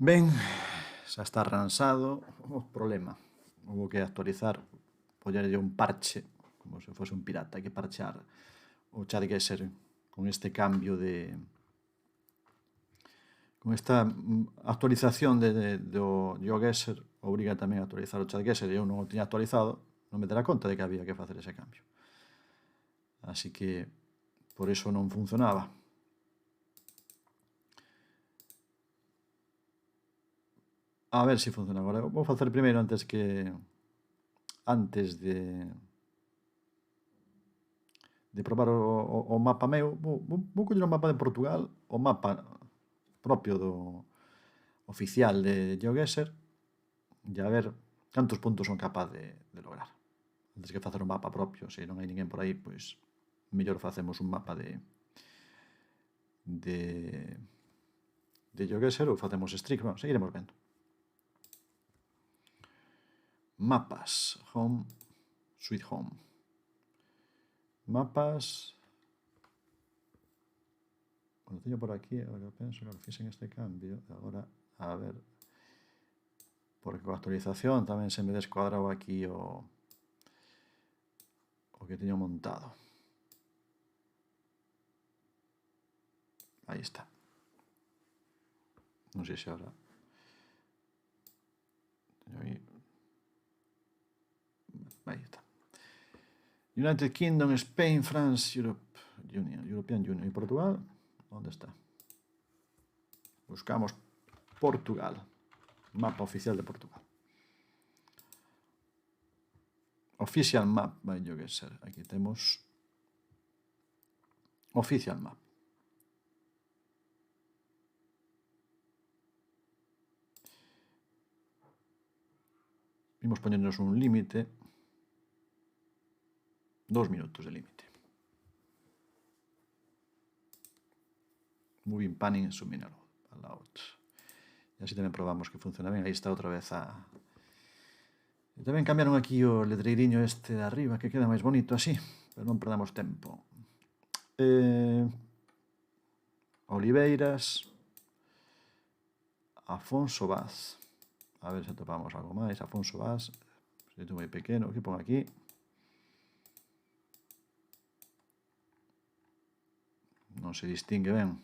Ben, xa está arransado o problema. Houve que actualizar, pollerlle un parche, como se fose un pirata, hai que parchear o ChatGuessr con este cambio de... con esta actualización do GeoGuessr, obriga tamén a actualizar o ChatGuessr, e eu non o tiña actualizado, non me dera conta de que había que facer ese cambio. Así que, por iso non funcionaba. A ver se funciona agora. Vou facer primeiro antes de probar o mapa meu. Vou coller o mapa de Portugal, o mapa propio do oficial de GeoGuessr, e a ver cantos puntos son capaz de lograr. Antes que facer un mapa propio, se non hai ninguén por aí, pois mellor facemos un mapa de GeoGuessr ou facemos Strix. Bueno, seguiremos vendo. Mapas, home, sweet home. Mapas. Bueno, teño por aquí, agora que penso que fixen este cambio, agora, a ver, porque coa actualización tamén se me descuadrau aquí o que teño montado. Aí está. Non sei se ahora teño aí. Aí está. United Kingdom, Spain, France, European Union. E Portugal? Onde está? Buscamos Portugal. Mapa oficial de Portugal. Official map by GeoGuessr. Aquí temos Official map. Vimos poñernos un límite. 2 minutos de límite. Moving panning and zooming allowed. E así tamén probamos que funciona ben. Aí está outra vez a... E tamén cambiaron aquí o letreiriño este de arriba, que queda máis bonito así, pero non perdamos tempo. Oliveiras, Afonso Vaz. A ver se atopamos algo máis. Afonso Vaz, xeito moi pequeno, que pon aquí? Non se distingue ben.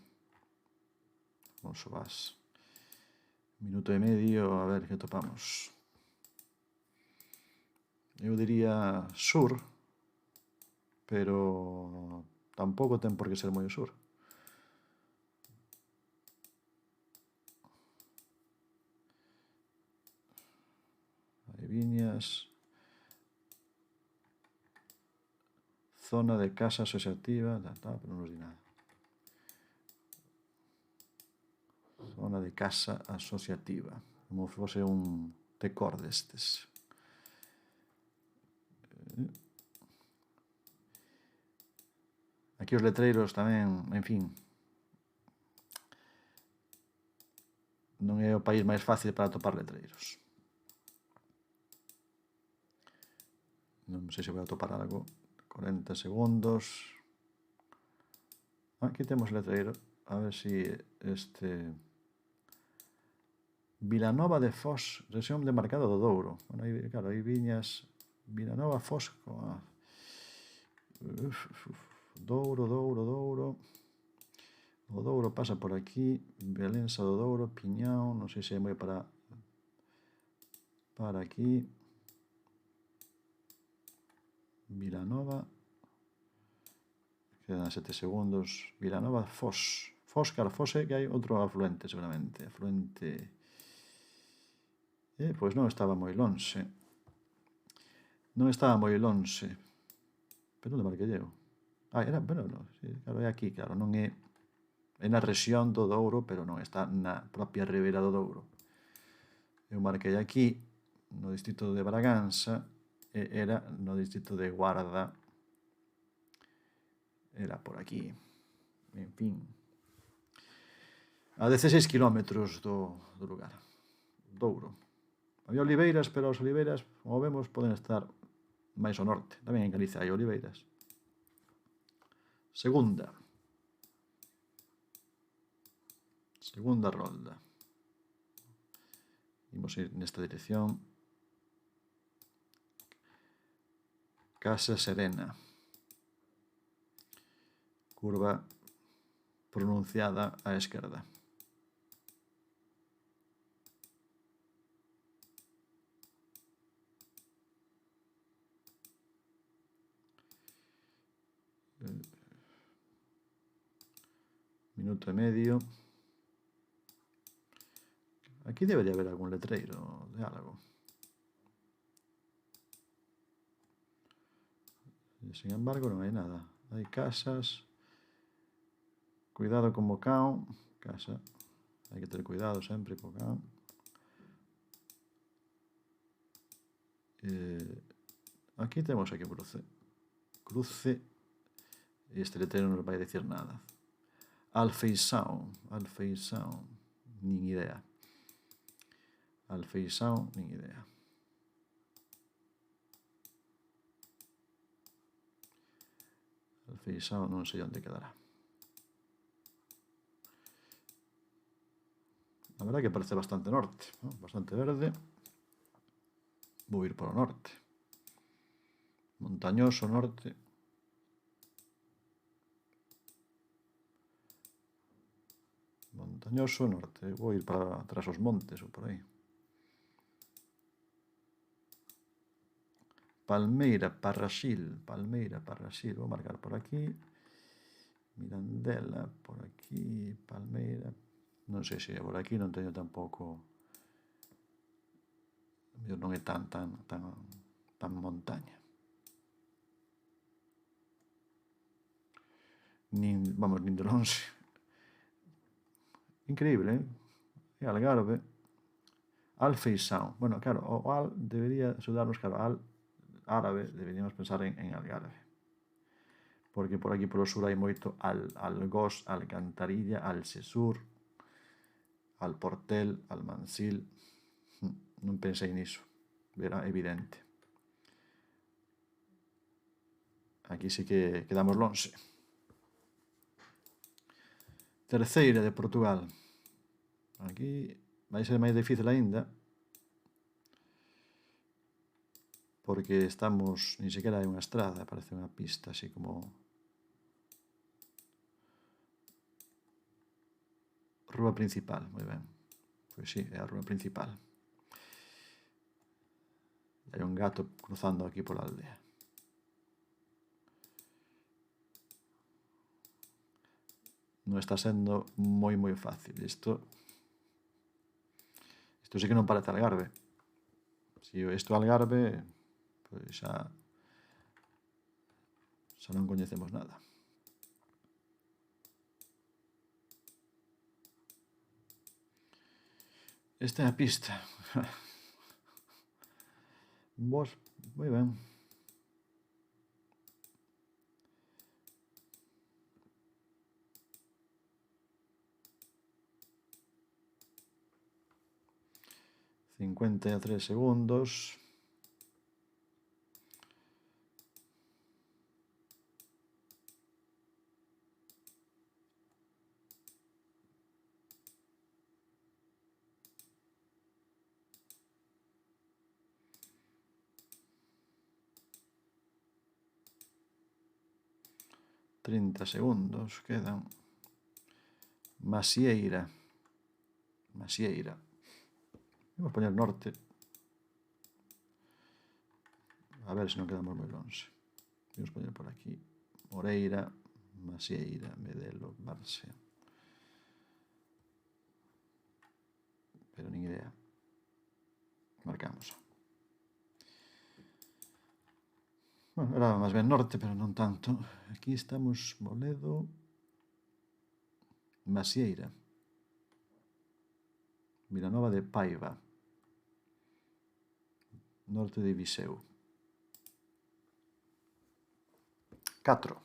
Afonso Vaz. Minuto e medio, a ver que topamos. Eu diría sur, pero tampouco ten por que ser moi o sur. Hai viñas. Zona de casa asociativa, pero non nos di nada. Zona de casa asociativa, como fose un tecor destes. Aquí os letreiros tamén, en fin, non é o país máis fácil para atopar letreiros. Non sei se vou atopar algo. 40 segundos. Aquí temos letreiro. A ver se este... Vilanova de Foz, rexión demarcada do Douro. Bueno, claro, hai viñas... Vilanova, Foz... Douro. O Douro pasa por aquí. Belensa do Douro, Piñao, non sei se é moi para aquí. Vilanova. Quedan 7 segundos. Vilanova, Foz. Foz, claro, Foz é que hai outro afluente, seguramente. Afluente... pois non estaba moi lonxe. Non estaba moi lonxe. Pero onde marquei eu? Era, bueno, sí, claro, é aquí, claro, non é... É na rexión do Douro, pero non está na propia ribeira do Douro. Eu marquei aquí, no distrito de Bragança, e era no distrito de Guarda. Era por aquí. En fin. A 16 kilómetros do lugar. Douro. Había oliveiras, pero as oliveiras, como vemos, poden estar máis ao norte. Tamén en Galicia hai oliveiras. Segunda rolda. Imos ir nesta dirección. Casa Serena. Curva pronunciada á esquerda. Minuto e medio. Aquí debería haber algún letreiro de algo. Sin embargo, non hai nada. Hai casas. Cuidado con o cão. Casa. Hai que ter cuidado sempre co cão. Aquí temos aquí un cruce. Cruce. E este letrero non vai decir nada. Alfeição. Alfeição. Nin idea. Alfeição, nin idea. Alfeição non sei onde quedará. A verdad que parece bastante norte, ¿no? Bastante verde. Vou ir por o norte. Montañoso norte. Montañoso norte. Vou ir para tras os montes ou por aí. Palmeira, Parrasil. Palmeira, Parrasil. Vou marcar por aquí. Mirandela, por aquí. Palmeira. Non sei se é por aquí, non teño tampouco... Non é tan montaña. Nin de longe. Increíble, eh? É Algarve. Alfeição. Bueno, claro, o al debería sudarnos, claro, al árabe, deberíamos pensar en Algarve. Porque por aquí polo sur hai moito Algós, Alcantarilla, Alsesur, Alportel, Almansil. Non pensei niso. Era evidente. Aquí sí que quedamos lonxe. Terceira de Portugal. Aquí vai ser máis difícil aínda, porque estamos, nin sequera hai unha estrada, parece unha pista así como... Rúa principal, moi ben. Pois sí, é a rúa principal. Hai un gato cruzando aquí pola aldea. Non está sendo moi fácil. Isto sí que non parece Algarve. Se isto é Algarve, pois xa non coñecemos nada. Esta é a pista. Vos, moi ben. ...53 segundos... ...30 segundos quedan... Masieira. Masieira. Vamos poñer norte. A ver se non quedamos moi longe. Vamos poñer por aquí. Moreira, Masieira, Medelo, Várzea. Pero nin idea. Marcamos. Bueno, era máis ben norte, pero non tanto. Aquí estamos Moledo, Masieira. Vilanova de Paiva. Norte de Viseu. 4.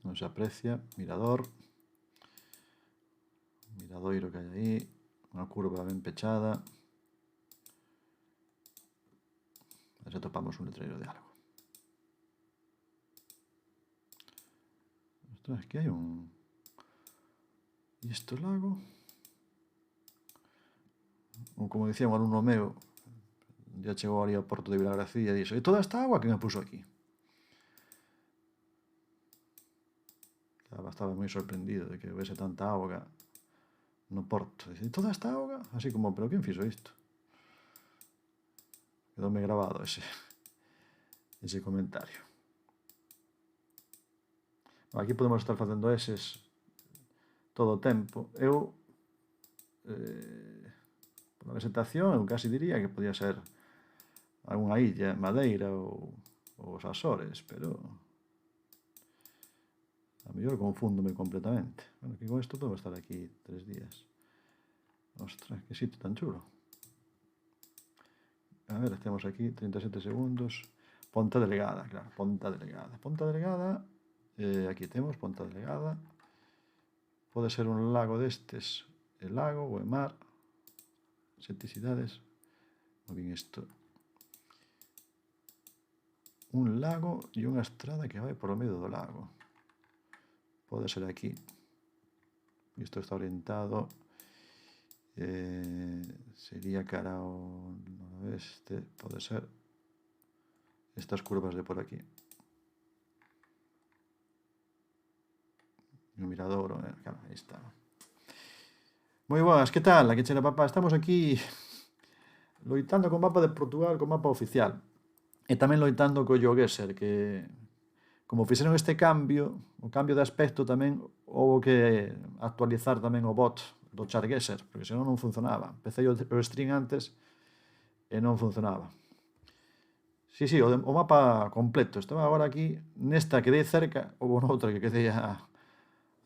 Non se aprecia. Mirador. Miradoiro que hai aí. Unha curva ben pechada. A ver se atopamos un letreiro de algo. Ostras, aquí hai un... E isto lago? Ou como dicía un alumno meu, ya chegou ali ao porto de Vilagarcía e dixo, e toda esta agua que me puso aquí? Estaba moi sorprendido de que houvese tanta auga no porto. Dice, e toda esta auga? Así como, pero quen fixo isto? Quedoume grabado ese comentario. Aquí podemos estar facendo eses todo o tempo. Eu, pola vegetación, eu casi diría que podía ser algunha illa, Madeira ou os Açores, pero a mellor confúndome completamente. Bueno, que con isto podemos estar aquí 3 días. Ostras, que sitio tan chulo. A ver, temos aquí 37 segundos. Ponta Delegada, claro, Ponta Delegada. Ponta Delegada, aquí temos Ponta Delegada. Pode ser un lago destes, el lago ou el mar. Seticidades. Moi ben isto. Un lago e unha estrada que vai por o medio do lago. Pode ser aquí. Isto está orientado... sería cara ao noroeste, pode ser estas curvas de por aquí. O miradouro, claro, aí está. Moi boas, que tal? Aquí chela papá, estamos aquí loitando co mapa de Portugal, co mapa oficial. E tamén loitando co GeoGuessr, que como fixeron este cambio, o cambio de aspecto tamén, houve que actualizar tamén o bot do GeoGuessr, porque senón non funcionaba. Empecé o stream antes e non funcionaba. Sí, o mapa completo. Estaba agora aquí, nesta quedei cerca, houve noutra que quedei a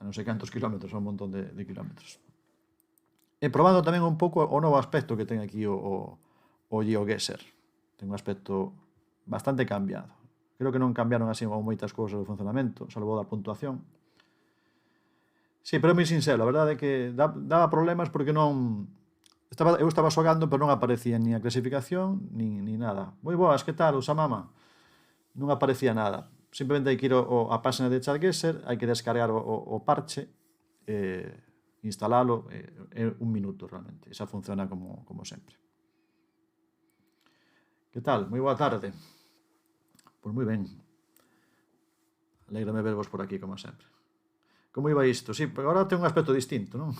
non sei cantos kilómetros, a un montón de kilómetros. E probando tamén un pouco o novo aspecto que ten aquí o GeoGuessr. Ten un aspecto bastante cambiado. Creo que non cambiaron así moitas cousas do funcionamento, salvo da puntuación. Sí, pero é moi sincero, a verdade é que daba problemas porque non... Eu estaba xogando, pero non aparecía ni a clasificación, ni nada. Moi boas, que tal, Usamama? Non aparecía nada. Simplemente hai que ir a página de GeoGuessr, hai que descargar o parche, instalalo, é un minuto realmente. Esa funciona como sempre. Que tal? Moi boa tarde. Pois moi ben. Alégrame vervos por aquí, como sempre. Como iba isto? Sí, pero agora ten un aspecto distinto, non?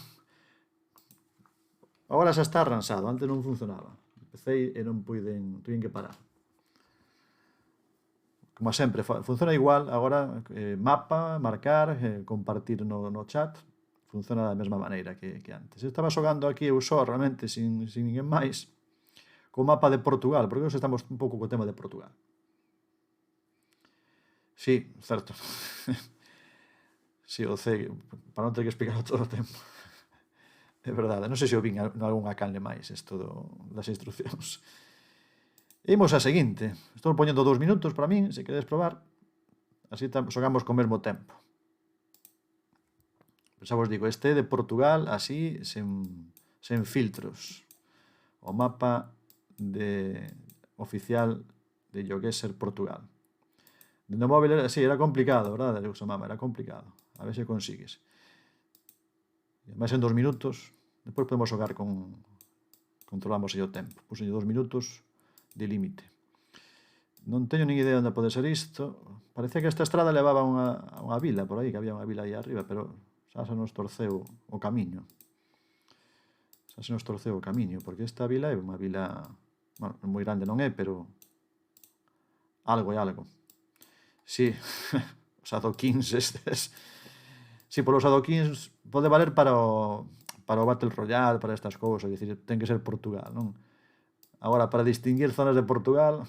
Agora xa está arransado, antes non funcionaba. Empecé e non puiden que parar. Como sempre, funciona igual, agora mapa, marcar, compartir no chat, funciona da mesma maneira que antes. Eu estaba xogando aquí eu só, realmente, sin ninguén máis, co mapa de Portugal, porque hoxe estamos un pouco co tema de Portugal. Sí, certo. Sí, o C, para non ter que explicarlo todo o tempo. É verdade, non sei se o vin algunha canle máis isto das instruccións. Imos a seguinte. Estou poñendo 2 minutos para min, se queredes probar. Así xogamos co mesmo tempo. Xa vos digo, este de Portugal, así, sen filtros. O mapa oficial de GeoGuessr Portugal. No móvil, sí, era complicado, verdade, Usamama, era complicado. A ver se consigues. Máis en 2 minutos. Depois podemos xogar controlamos aí o tempo. Puse 2 minutos de límite. Non teño nin idea onde pode ser isto. Parecía que esta estrada levaba a unha vila por aí, que había unha vila aí arriba, pero xa se nos torceu o camiño. Porque esta vila é unha vila... Bueno, moi grande non é, pero algo é algo. Sí, os adoquins estes... Sí, polos adoquins pode valer para o Battle Royale, para estas cousas, é dicir, ten que ser Portugal, non? Agora, para distinguir zonas de Portugal,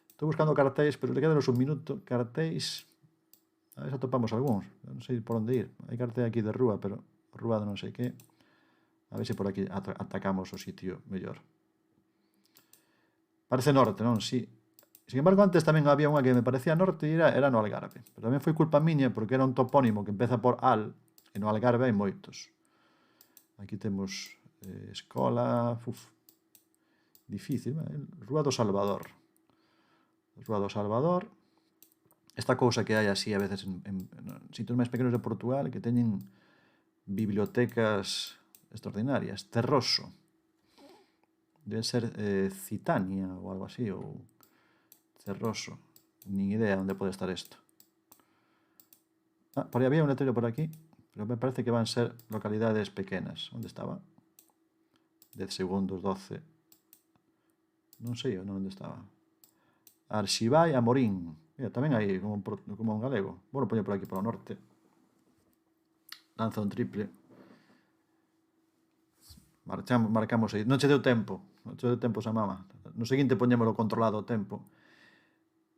estou buscando cartéis, pero le quedanos un minuto, cartéis, a ver se atopamos algúns, non sei por onde ir, hai cartéis aquí de rúa, pero rúa de non sei que, a ver se por aquí atacamos o sitio mellor. Parece norte, non? Sí. Sin embargo, antes tamén había unha que me parecía norte e era no Algarve. Pero tamén foi culpa miña porque era un topónimo que empeza por Al e no Algarve hai moitos. Aquí temos escola... Difícil, Rúa do Salvador. esta cousa que hai así a veces en sitios máis pequenos de Portugal que teñen bibliotecas extraordinarias. Terroso. Debe ser Citania ou algo así, ou Cerroso. Nin idea onde pode estar isto. Por aí había un letrero por aquí, pero me parece que van ser localidades pequenas. Onde estaba? 10 segundos, 12. Non sei onde estaba. Arxivai a Morín. Mira, tamén hai como un galego. Bueno, poño por aquí polo norte. Lanza un triple. Marcamos aí. Non che deu tempo. Non che deu tempo esa mama. No seguinte poñémolo controlado o tempo.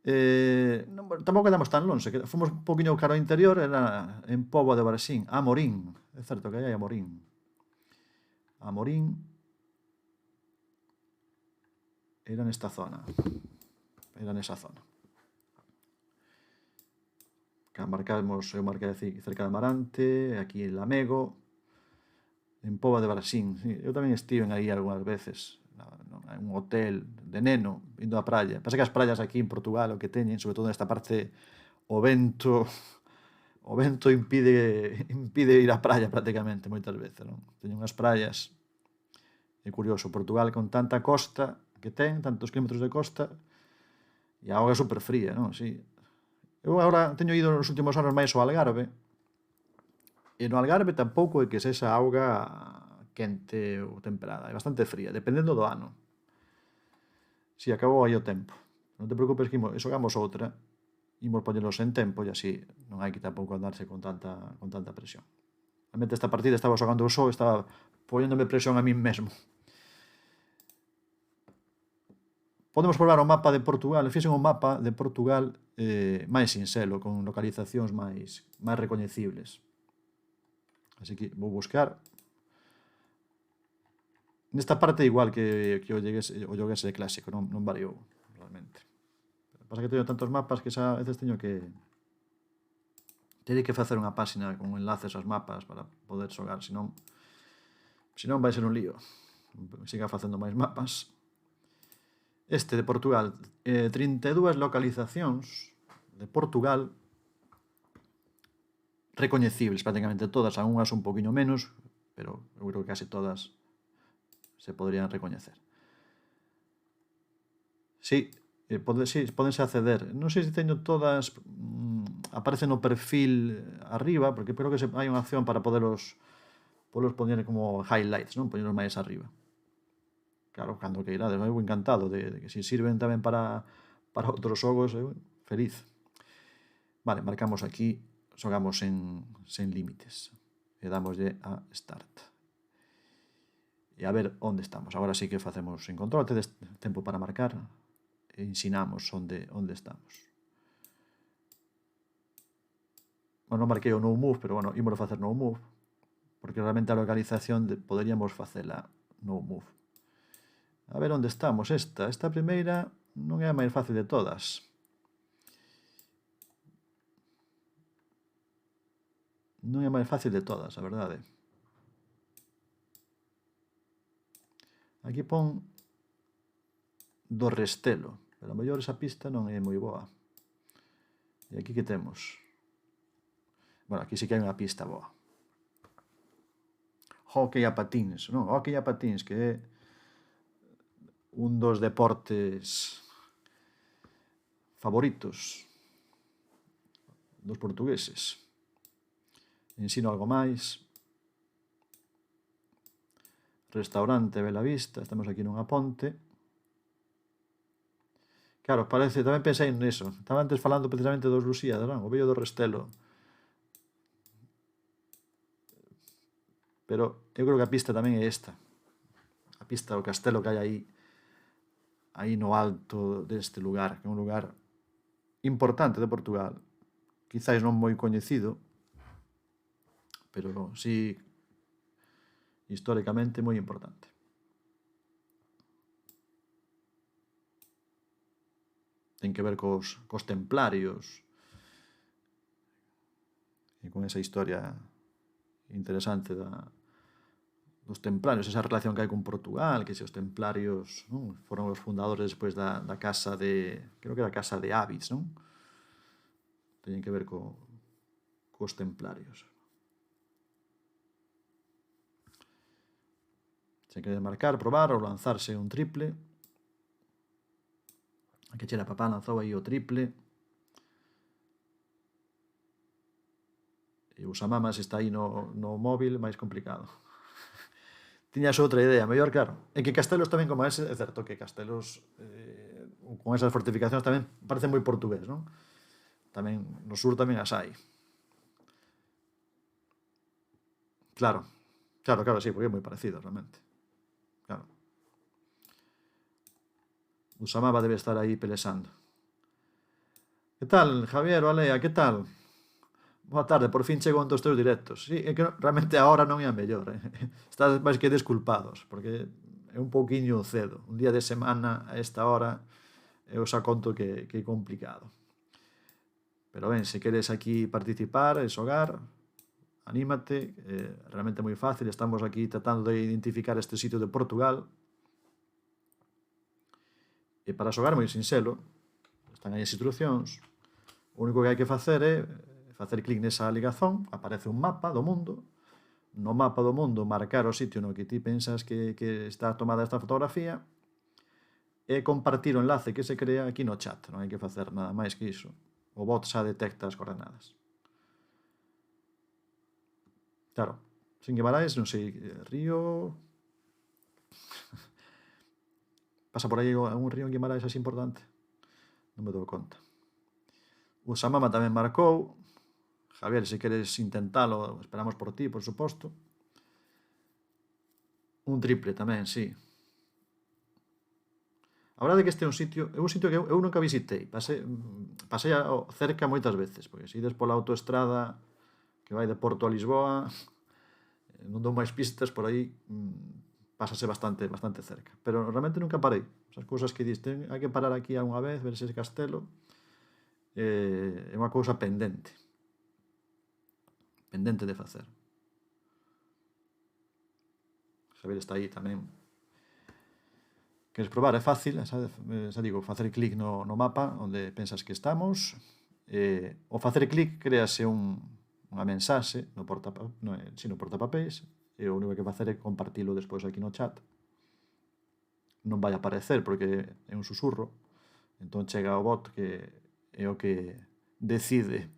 Tampouco quedamos tan longe. Fomos un poquinho cara ao interior. Era en Póvoa de Varzín. A Morín. É certo que hai a Morín. A Morín era nesta zona. Era nesa zona. Eu marquei cerca de Amarante, aquí en Lamego, en Póvoa de Varzín. Sí, eu tamén estive aí algunhas veces, en un hotel de neno, indo á praia. Pasa que as praias aquí en Portugal o que teñen, sobre todo nesta parte, o vento impide ir á praia prácticamente moitas veces, non? Teñen unhas praias, é curioso, Portugal con tanta costa que ten, tantos kilómetros de costa, e a auga é super fría, non? Sí. Eu agora teño ido nos últimos anos máis ao Algarve, e no Algarve tampouco é que sexa auga quente ou temperada, é bastante fría, dependendo do ano. Si, acabou aí o tempo. Non te preocupes que xogamos outra, imos poñelos en tempo e así non hai que tampouco andarse con tanta presión. Realmente esta partida estaba xogando eu só, estaba poñéndome presión a min mesmo. Podemos probar o mapa de Portugal. Fixen un mapa de Portugal máis sinxelo, con localizacións máis recoñecibles. Así que vou buscar. Nesta parte igual que o Lloguese clásico, non variou realmente. Pasa que teño tantos mapas que xa a veces teño que facer unha páxina con enlaces aos mapas para poder xogar, senón vai ser un lío. Siga facendo máis mapas. Este de Portugal, 32 localizacións de Portugal recoñecibles, prácticamente todas, algunhas un poquinho menos, pero eu creo que casi todas se podrían recoñecer. Sí, podense acceder. Non sei se teño todas, aparece no perfil arriba, porque creo que hai unha opción para poderlos poñer como highlights, non? Poñerlos máis arriba. Claro, cando que irades, eu encantado de que se sirven tamén para outros xogos, eu feliz. Vale, marcamos aquí, xogamos sen límites e damoslle a Start. E a ver onde estamos. Agora sí que facemos en control, tedes tempo para marcar e ensinamos onde estamos. Bueno, non marquei o no move, pero bueno, ímolo facer no move, porque realmente a localización poderíamos facela no move. A ver onde estamos. Esta primeira non é a máis fácil de todas. Non é a máis fácil de todas, a verdade. Aquí pon do Restelo, pero a mellor esa pista non é moi boa. E aquí que temos? Bueno, aquí sí que hai unha pista boa. Hockey a patins, non? Hockey a patins, que é un dos deportes favoritos dos portugueses. Ensino algo máis. Restaurante Bela Vista, estamos aquí nunha ponte. Claro, parece, tamén pensei niso. Estaba antes falando precisamente dos Lusíadas, non? O vello do Restelo. Pero eu creo que a pista tamén é esta. A pista, o castelo que hai aí no alto deste lugar, que é un lugar importante de Portugal. Quizáis non moi coñecido, pero sí históricamente moi importante. Ten que ver cos templarios e con esa historia interesante dos templarios, esa relación que hai con Portugal, que se os templarios, non? Foron os fundadores despois da casa de, creo que era a casa de Avis, non? teñen que ver cos templarios. Se queres marcar, probar ou lanzarse un triple. Aquí chera papá lanzou aí o triple. E o Samama, se está aí no móvil, máis complicado. Tiñas outra idea, mellor, claro. É que Castelos tamén, como ese, é certo que Castelos, con esas fortificacións tamén parece moi portugués, non? Tamén, no sur tamén as hai. Claro, sí, porque é moi parecido, realmente. Claro. O Samama debe estar aí pelesando. Que tal, Javier, Alea, que tal? Boa tarde, por fin chego ontos teus directos. Sí, é que realmente a hora non é a mellor. Estás máis que desculpados, porque é un pouquiño cedo. Un día de semana a esta hora eu xa conto que é complicado. Pero ben, se queres aquí participar e xogar, anímate, realmente é moi fácil. Estamos aquí tratando de identificar este sitio de Portugal. E para xogar moi sinxelo, están aí as instruccións. O único que hai que facer é facer clic nesa ligazón, aparece un mapa do mundo. No mapa do mundo marcar o sitio no que ti pensas que está tomada esta fotografía e compartir o enlace que se crea aquí no chat. Non hai que facer nada máis que iso. O bot xa detecta as coordenadas. Claro, sin Guimaraes, non sei, río... Pasa por aí un río en Guimaraes así importante? Non me dou conta. O Samama tamén marcou. Javier, se queres intentalo, esperamos por ti, por suposto. Un triple tamén, sí. A verdade é que este é un sitio que eu nunca visitei. Pasei cerca moitas veces, porque se ides pola autoestrada que vai de Porto a Lisboa, non dou máis pistas, por aí pásase bastante cerca. Pero realmente nunca parei. Esas cousas que diste, hai que parar aquí algunha vez, ver ese castelo, é unha cousa pendente de facer. Xavier está aí tamén. Queres probar? É fácil, xa digo, facer clic no mapa onde pensas que estamos. O facer clic créase unha mensaxe no portapapéis, e o único que facer é compartilo despois aquí no chat. Non vai aparecer porque é un susurro, entón chega ao bot que é o que decide.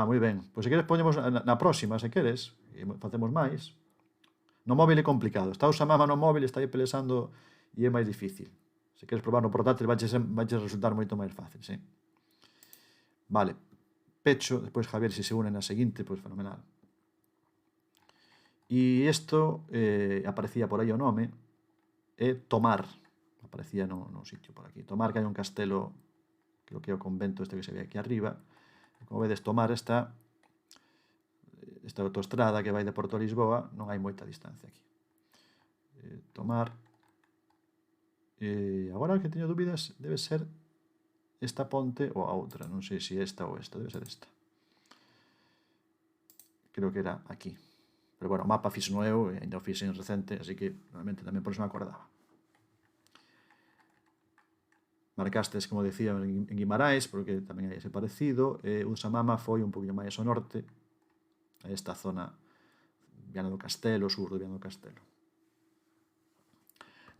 Moi ben, pois se queres poñemos na próxima, se queres, e facemos máis. No móvil é complicado. Está o Samama no móvil, está aí pelesando e é máis difícil. Se queres probar no portátil vai resultar moito máis fácil, sí. Vale. Pecho, despois Javier se une na seguinte, pois fenomenal. E isto aparecía por aí o nome, é Tomar. Aparecía no sitio por aquí. Tomar, que hai un castelo, creo que é o convento este que se ve aquí arriba. Como vedes, Tomar esta autoestrada que vai de Porto a Lisboa, non hai moita distancia aquí. Tomar. Agora que teño dúbidas, debe ser esta ponte ou a outra. Non sei se esta ou esta, debe ser esta. Creo que era aquí. Pero bueno, o mapa fixo eu, e ainda o fixen recente, así que realmente tamén por iso me acordaba. Marcastes, como decía, en Guimaraes, porque tamén hai ese parecido. O Samama foi un poquinho máis ao norte, a esta zona Viana do Castelo, sur de Viana do Castelo.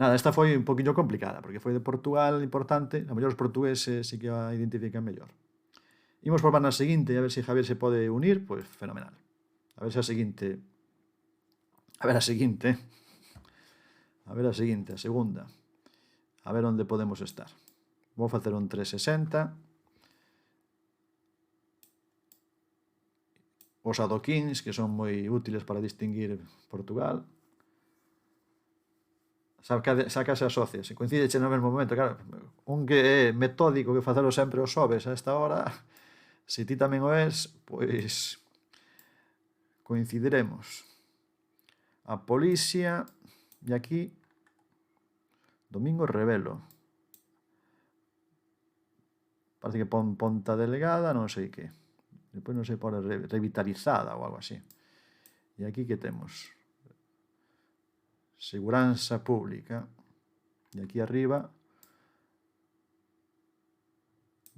Nada, esta foi un poquinho complicada, porque foi de Portugal importante, a mellor os portugueses sí que a identifican mellor. Imos probar na seguinte, a ver se Javier se pode unir, pois fenomenal. A ver se a seguinte... A ver a segunda. A ver onde podemos estar. Vou facer un 360. Os adoquins, que son moi útiles para distinguir Portugal. Sacase as socias. Se coincide no mesmo momento, claro, un que é metódico que facelo sempre os xoves a esta hora, se ti tamén o és, pois coincidiremos. A Polisia, e aquí Domingo Revelo. Parece que pon Ponta Delegada, non sei que. Depois non sei por revitalizada ou algo así. E aquí que temos? Seguranza Pública. E aquí arriba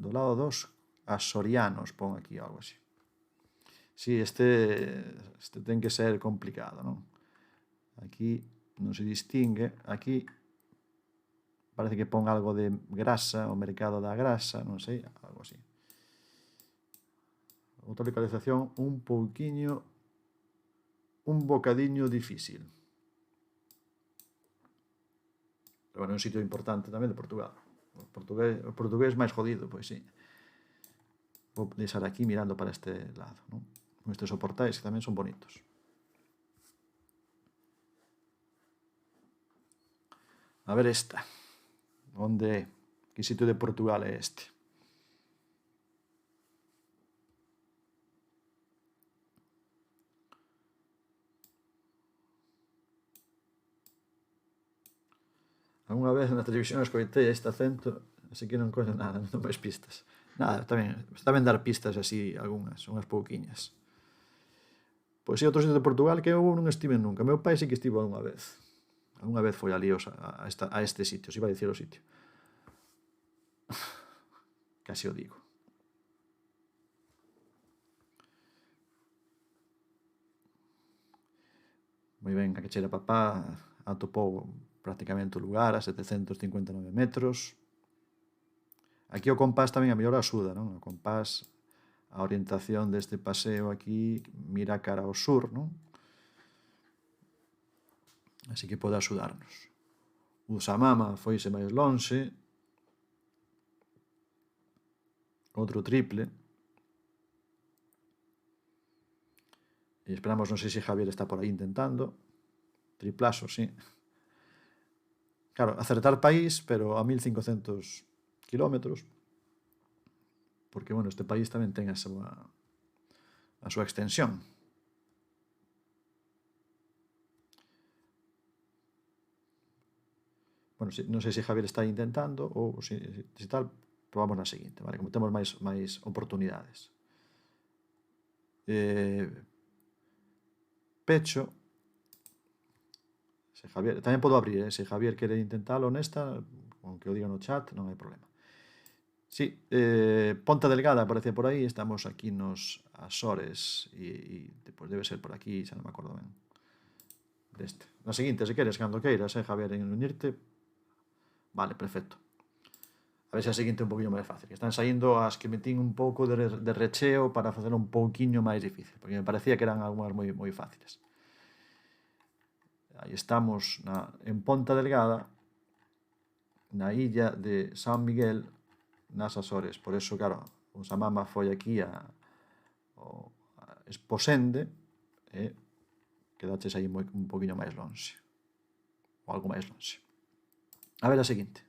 do lado dos açorianos, pon aquí algo así. Sí, este ten que ser complicado, non? Aquí non se distingue, aquí parece que pon algo de grasa, o mercado da grasa, non sei, algo así. Outra localización un pouquiño, un bocadiño difícil. Pero bueno, é un sitio importante tamén de Portugal. O portugués máis jodido, pois sí. Vou deixar aquí mirando para este lado, non? Con estes soportais que tamén son bonitos. A ver esta. Onde é? Que sitio de Portugal é este? Alguna vez na televisión escoitei este acento, así que non coño nada, non dou máis pistas. Nada, está ben dar pistas así, algunhas, unhas pouquiñas. Pois sí, outro sitio de Portugal que eu non estive nunca. Meu pai sí que estivo algunha vez. Algunha vez foi ali a este sitio, se iba a dicir o sitio. Casi o digo. Moi ben, a que cheira papá atopou prácticamente o lugar a 759 metros. Aquí o compás tamén a mellor axuda, non? O compás, a orientación deste paseo aquí mira cara ao sur, non? Así que pode axudarnos. Usamama foise máis lonxe, outro triple. E esperamos, non sei se Javier está por aí intentando. Triplazo, sí. Claro, acertar país, pero a 1500 kilómetros. Porque, bueno, este país tamén ten a súa extensión. Bueno, non sei se Javier está intentando ou se tal, probamos na seguinte, vale? Como temos máis oportunidades. Pecho. Se Javier, tamén podo abrir, se Javier quere intentalo nesta, aunque o diga no chat, non hai problema. Sí, Ponta Delgada aparece por aí, estamos aquí nos Azores e depois debe ser por aquí, xa non me acordo ben deste. Na seguinte, se queres, cando queiras, Javier, en unirte. Vale, perfecto. A ver se a seguinte é un poquinho máis fácil. Están saindo as que metín un pouco de recheo para facer un pouquiño máis difícil, porque me parecía que eran algunhas moi fáciles. Aí estamos en Ponta Delgada, na illa de San Miguel, nas Azores. Por eso, claro, Usamama foi aquí a Esposende e quedaches aí un poquinho máis lonxe. Ou algo máis lonxe. A ver a seguinte.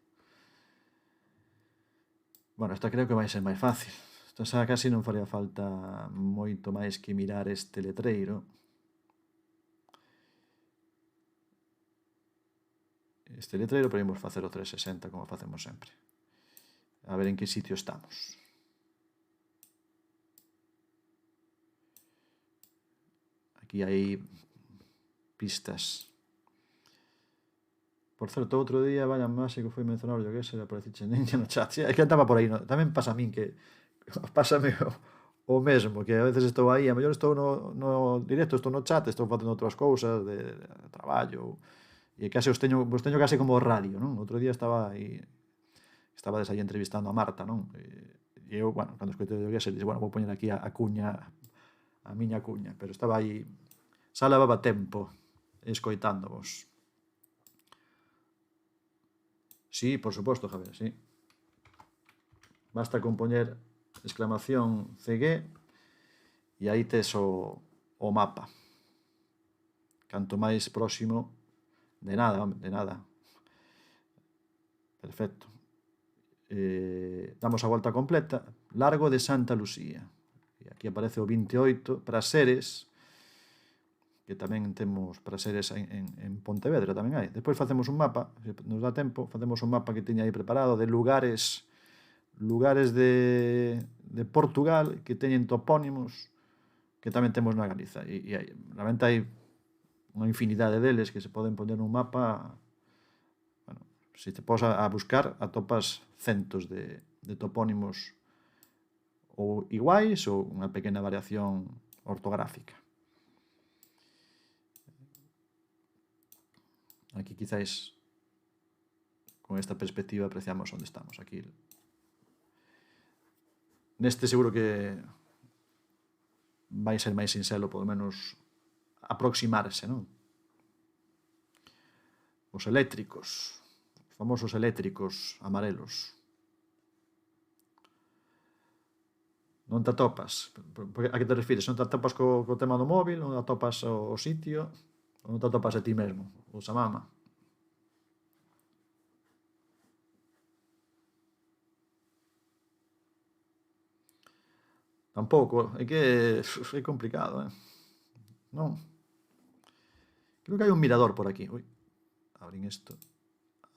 Bueno, esta creo que vai ser máis fácil. Esta xa casi non faría falta moito máis que mirar este letreiro. Este letreiro podemos facer o 360 como facemos sempre. A ver en que sitio estamos. Aquí hai pistas. Por certo, outro día, vaya máxico foi mencionar o que se apareciche ninja no chat. É que andaba por aí, no? Tamén pasa a min que pásame o mesmo, que a veces estou aí, a mellor estou no directo, estou no chat, estou facendo outras cousas de traballo, e case vos teño case como radio, non? Outro día estaba aí aí entrevistando a Marta, non? E eu, bueno, cando escoitei o guía, dixo, bueno, vou poñer aquí a miña cuña, pero estaba aí, xa levaba tempo escoitándovos. Sí, por suposto, Javier, sí. Basta con poñer exclamación CG e aí tes o mapa. Canto máis próximo, de nada, de nada. Perfecto. Damos a volta completa. Largo de Santa Lucía. E aquí aparece o 28, Praseres, que tamén temos Praseres en Pontevedra, tamén hai. Despois facemos un mapa, se nos dá tempo, facemos un mapa que teña aí preparado de lugares de Portugal que teñen topónimos que tamén temos na Galiza. E realmente hai unha infinidade deles que se poden poñer nun mapa. Bueno, se te pos a buscar, atopas centos de topónimos ou iguais ou unha pequena variación ortográfica. Aquí quizáis con esta perspectiva apreciamos onde estamos. Aquí neste seguro que vai ser máis sinxelo, polo menos aproximarse, non? Os eléctricos, os famosos eléctricos amarelos. Non te atopas? A que te refires? Non te atopas co tema do móvil? Non te atopas o sitio? Ou non te atopas a ti mesmo? O Samama? Tampouco, é que é complicado, non? Creo que hai un mirador por aquí. Ui, abrín isto.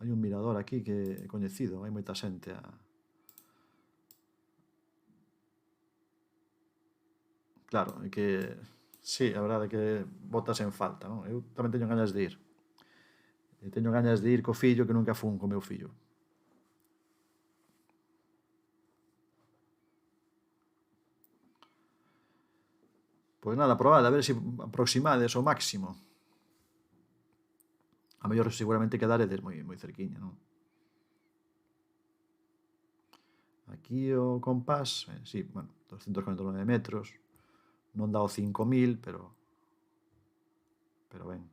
Hai un mirador aquí que é coñecido, hai moita xente a... Claro, é que... Sí, a verdade é que botas en falta, non? Eu tamén teño gañas de ir. E teño gañas de ir co fillo que nunca fun co meu fillo. Pois nada, probad, a ver se aproximades ao máximo. A mellor seguramente quedaredes moi cerquiña, non? Aquí o compás, sí, bueno, 249 metros, non dá o 5.000, pero ben.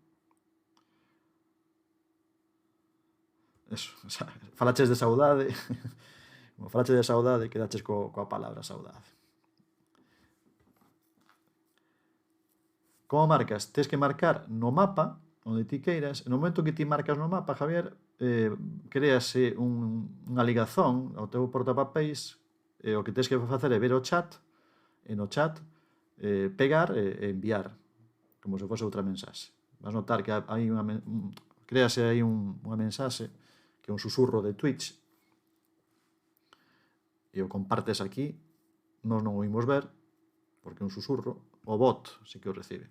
Eso, o sea, falaches de saudade, como falaches de saudade, quedaches coa palabra saudade. Como marcas? Tens que marcar no mapa, onde ti queiras. No momento que ti marcas no mapa, Javier, créase unha ligazón ao teu portapapéis, e o que tens que facer é ver o chat, e no chat pegar e enviar, como se fose outra mensaxe. Vas notar que hai créase aí unha mensaxe que é un susurro de Twitch, e o compartes aquí, nós non o imos ver, porque é un susurro, o bot sí que o recibe.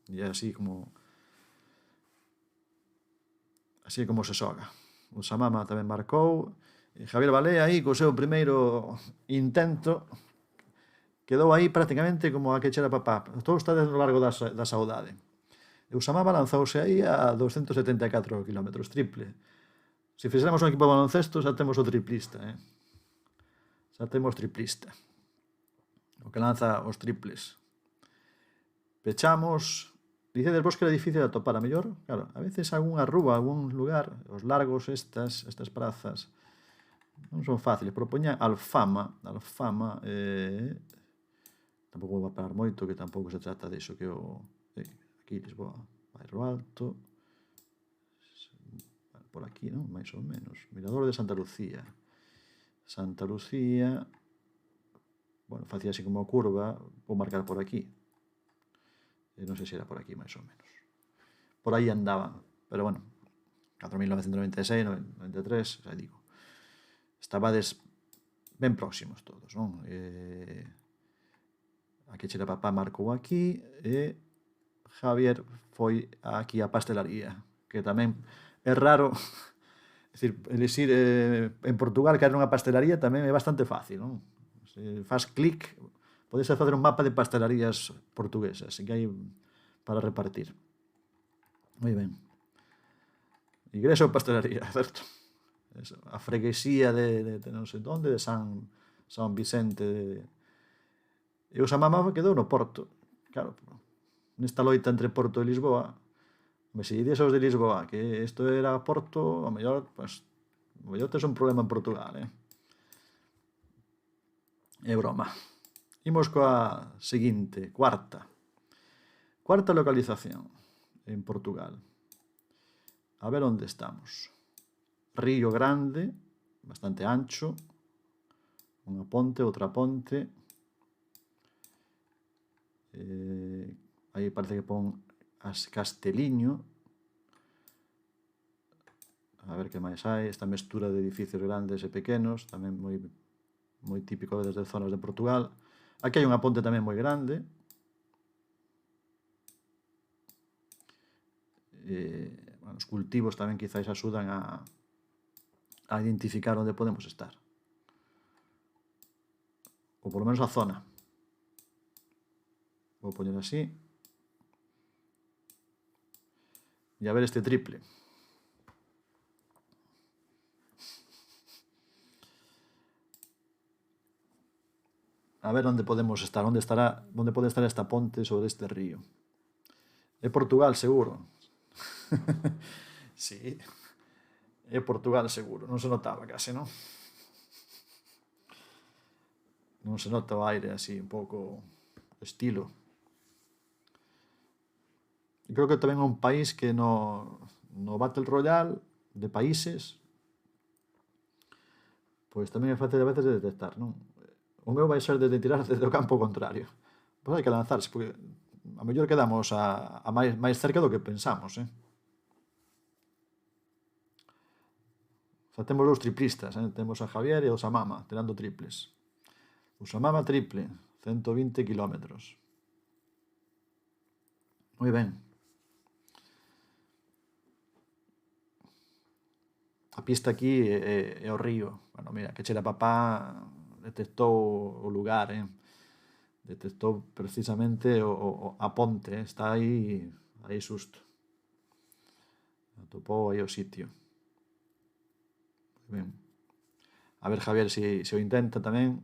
E é así como se xoga. O Samama tamén marcou, e Javier Balea aí co seu primeiro intento quedou aí prácticamente como a que chera papá. Todo está no largo da saudade. E o Samama lanzouse aí a 274 km, triple. Se fixéramos un equipo de baloncesto, xa temos o triplista, xa temos triplista. O que lanza os triples. Pechamos. Dicedes vos que era difícil de atopar, a mellor, claro, a veces algunha rúa, algún lugar, os largos estas prazas, non son fáciles. Propoña Alfama, tampouco vou a parar moito, que tampouco se trata diso, que o... aquí Lisboa, Bairro Alto, por aquí, non? Mais ou menos. Mirador de Santa Lucía. Santa Lucía, bueno, facía así como a curva, vou marcar por aquí. Non sei se era por aquí, máis ou menos. Por aí andaba, pero bueno, 4.996, 93, xa digo. Estabades ben próximos todos, non? A que chera papá marcou aquí, e Javier foi aquí a pastelaría, que tamén é raro. É dicir, elixir en Portugal caer nunha pastelaría tamén é bastante fácil, non? Se faz clic, podes facer un mapa de pastelarías portuguesas que hai para repartir. Moi ben. Igrexa ou pastelaría, certo? Eso, a freguesía de non sei onde, de San Vicente. E o Samama quedou no Porto. Claro, nesta loita entre Porto e Lisboa, se lle dies aos de Lisboa que isto era Porto, ao mellor, pues, ao mellor tes un problema en Portugal, É broma. Imos coa seguinte, cuarta localización en Portugal. A ver onde estamos. Río Grande, bastante ancho, unha ponte, outra ponte, aí parece que pon Casteliño. A ver que máis hai, esta mestura de edificios grandes e pequenos, tamén moi típico desde zonas de Portugal. Aquí hai unha ponte tamén moi grande. Bueno, os cultivos tamén quizáis axudan a identificar onde podemos estar. ou polo menos a zona. Vou poñer así. E a ver este triple. A ver onde podemos estar, onde pode estar esta ponte sobre este río. É Portugal, seguro. Sí, é Portugal, seguro. Non se notaba case, non? Non se nota o aire así, un pouco estilo. Creo que tamén é un país que no Battle Royale de países pois tamén é fácil a veces de detectar, non? O meu vai ser de tirar desde o campo contrario. Pois hai que lanzarse, porque a mellor quedamos a máis cerca do que pensamos, O sea, temos dous triplistas, temos a Javier e o Samama tirando triples. O Samama triple, 120 kilómetros. Moi ben. A pista aquí é o río. Bueno, mira, que chera papá detectou o lugar, detectou precisamente a ponte, está aí xusto. Atopou aí o sitio. Ben. A ver, Javier, se o intenta tamén.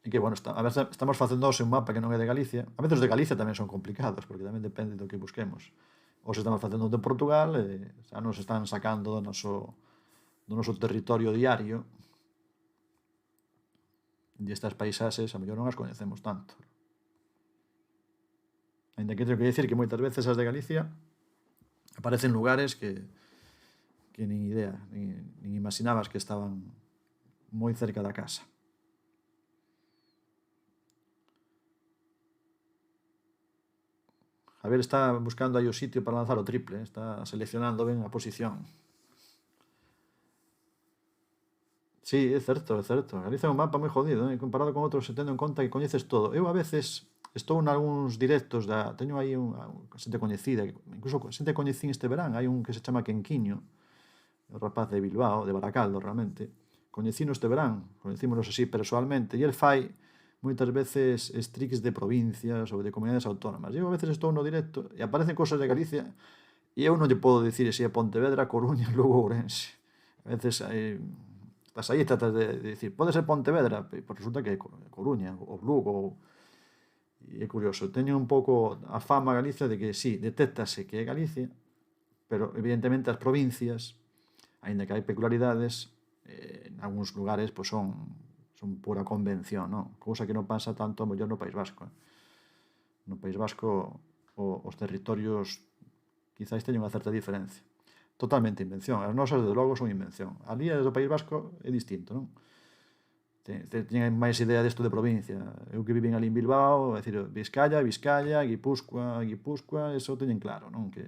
E que, bueno, a veces estamos facendo un mapa que non é de Galicia. A veces os de Galicia tamén son complicados, porque tamén depende do que busquemos. Os estamos facendo de Portugal, xa nos están sacando do noso territorio diario. E estas paisaxes, a mellor non as coñecemos tanto. Ainda que teño que dicir que moitas veces as de Galicia aparecen lugares que nin idea, nin imaginabas que estaban moi cerca da casa. Javier está buscando aí o sitio para lanzar o triple, está seleccionando ben a posición. Sí, é certo. Galicia é un mapa moi jodido, comparado con outros, tendo en conta que coñeces todo. Eu a veces estou nalgúns directos teño aí unha xente coñecida, incluso xente coñecín este verán, hai un que se chama Quenquiño, o rapaz de Bilbao, de Baracaldo realmente. Coñecino este verán, coñecímonos así persoalmente, e el fai moitas veces streaks de provincias ou de comunidades autónomas. Eu a veces estou no directo e aparecen cosas de Galicia e eu non lle podo dicir se é Pontevedra, Coruña, Lugo ou Ourense. A veces estás aí e tratas de dicir pode ser Pontevedra, pois resulta que é Coruña ou Lugo. E é curioso, teño un pouco a fama Galicia de que sí, detéctase que é Galicia, pero evidentemente as provincias, aínda que hai peculiaridades, en algúns lugares pois son pura convención, non? Cousa que non pasa tanto a mellor no País Vasco. No País Vasco os territorios quizáis teñen unha certa diferencia. Totalmente invención. As nosas, desde logo, son invención. Ali, do País Vasco, é distinto, non? Teñen máis idea desto de provincia. Eu que viven ali en Bilbao, é dicir, Vizcaya, Guipúzcoa, eso teñen claro, non? Que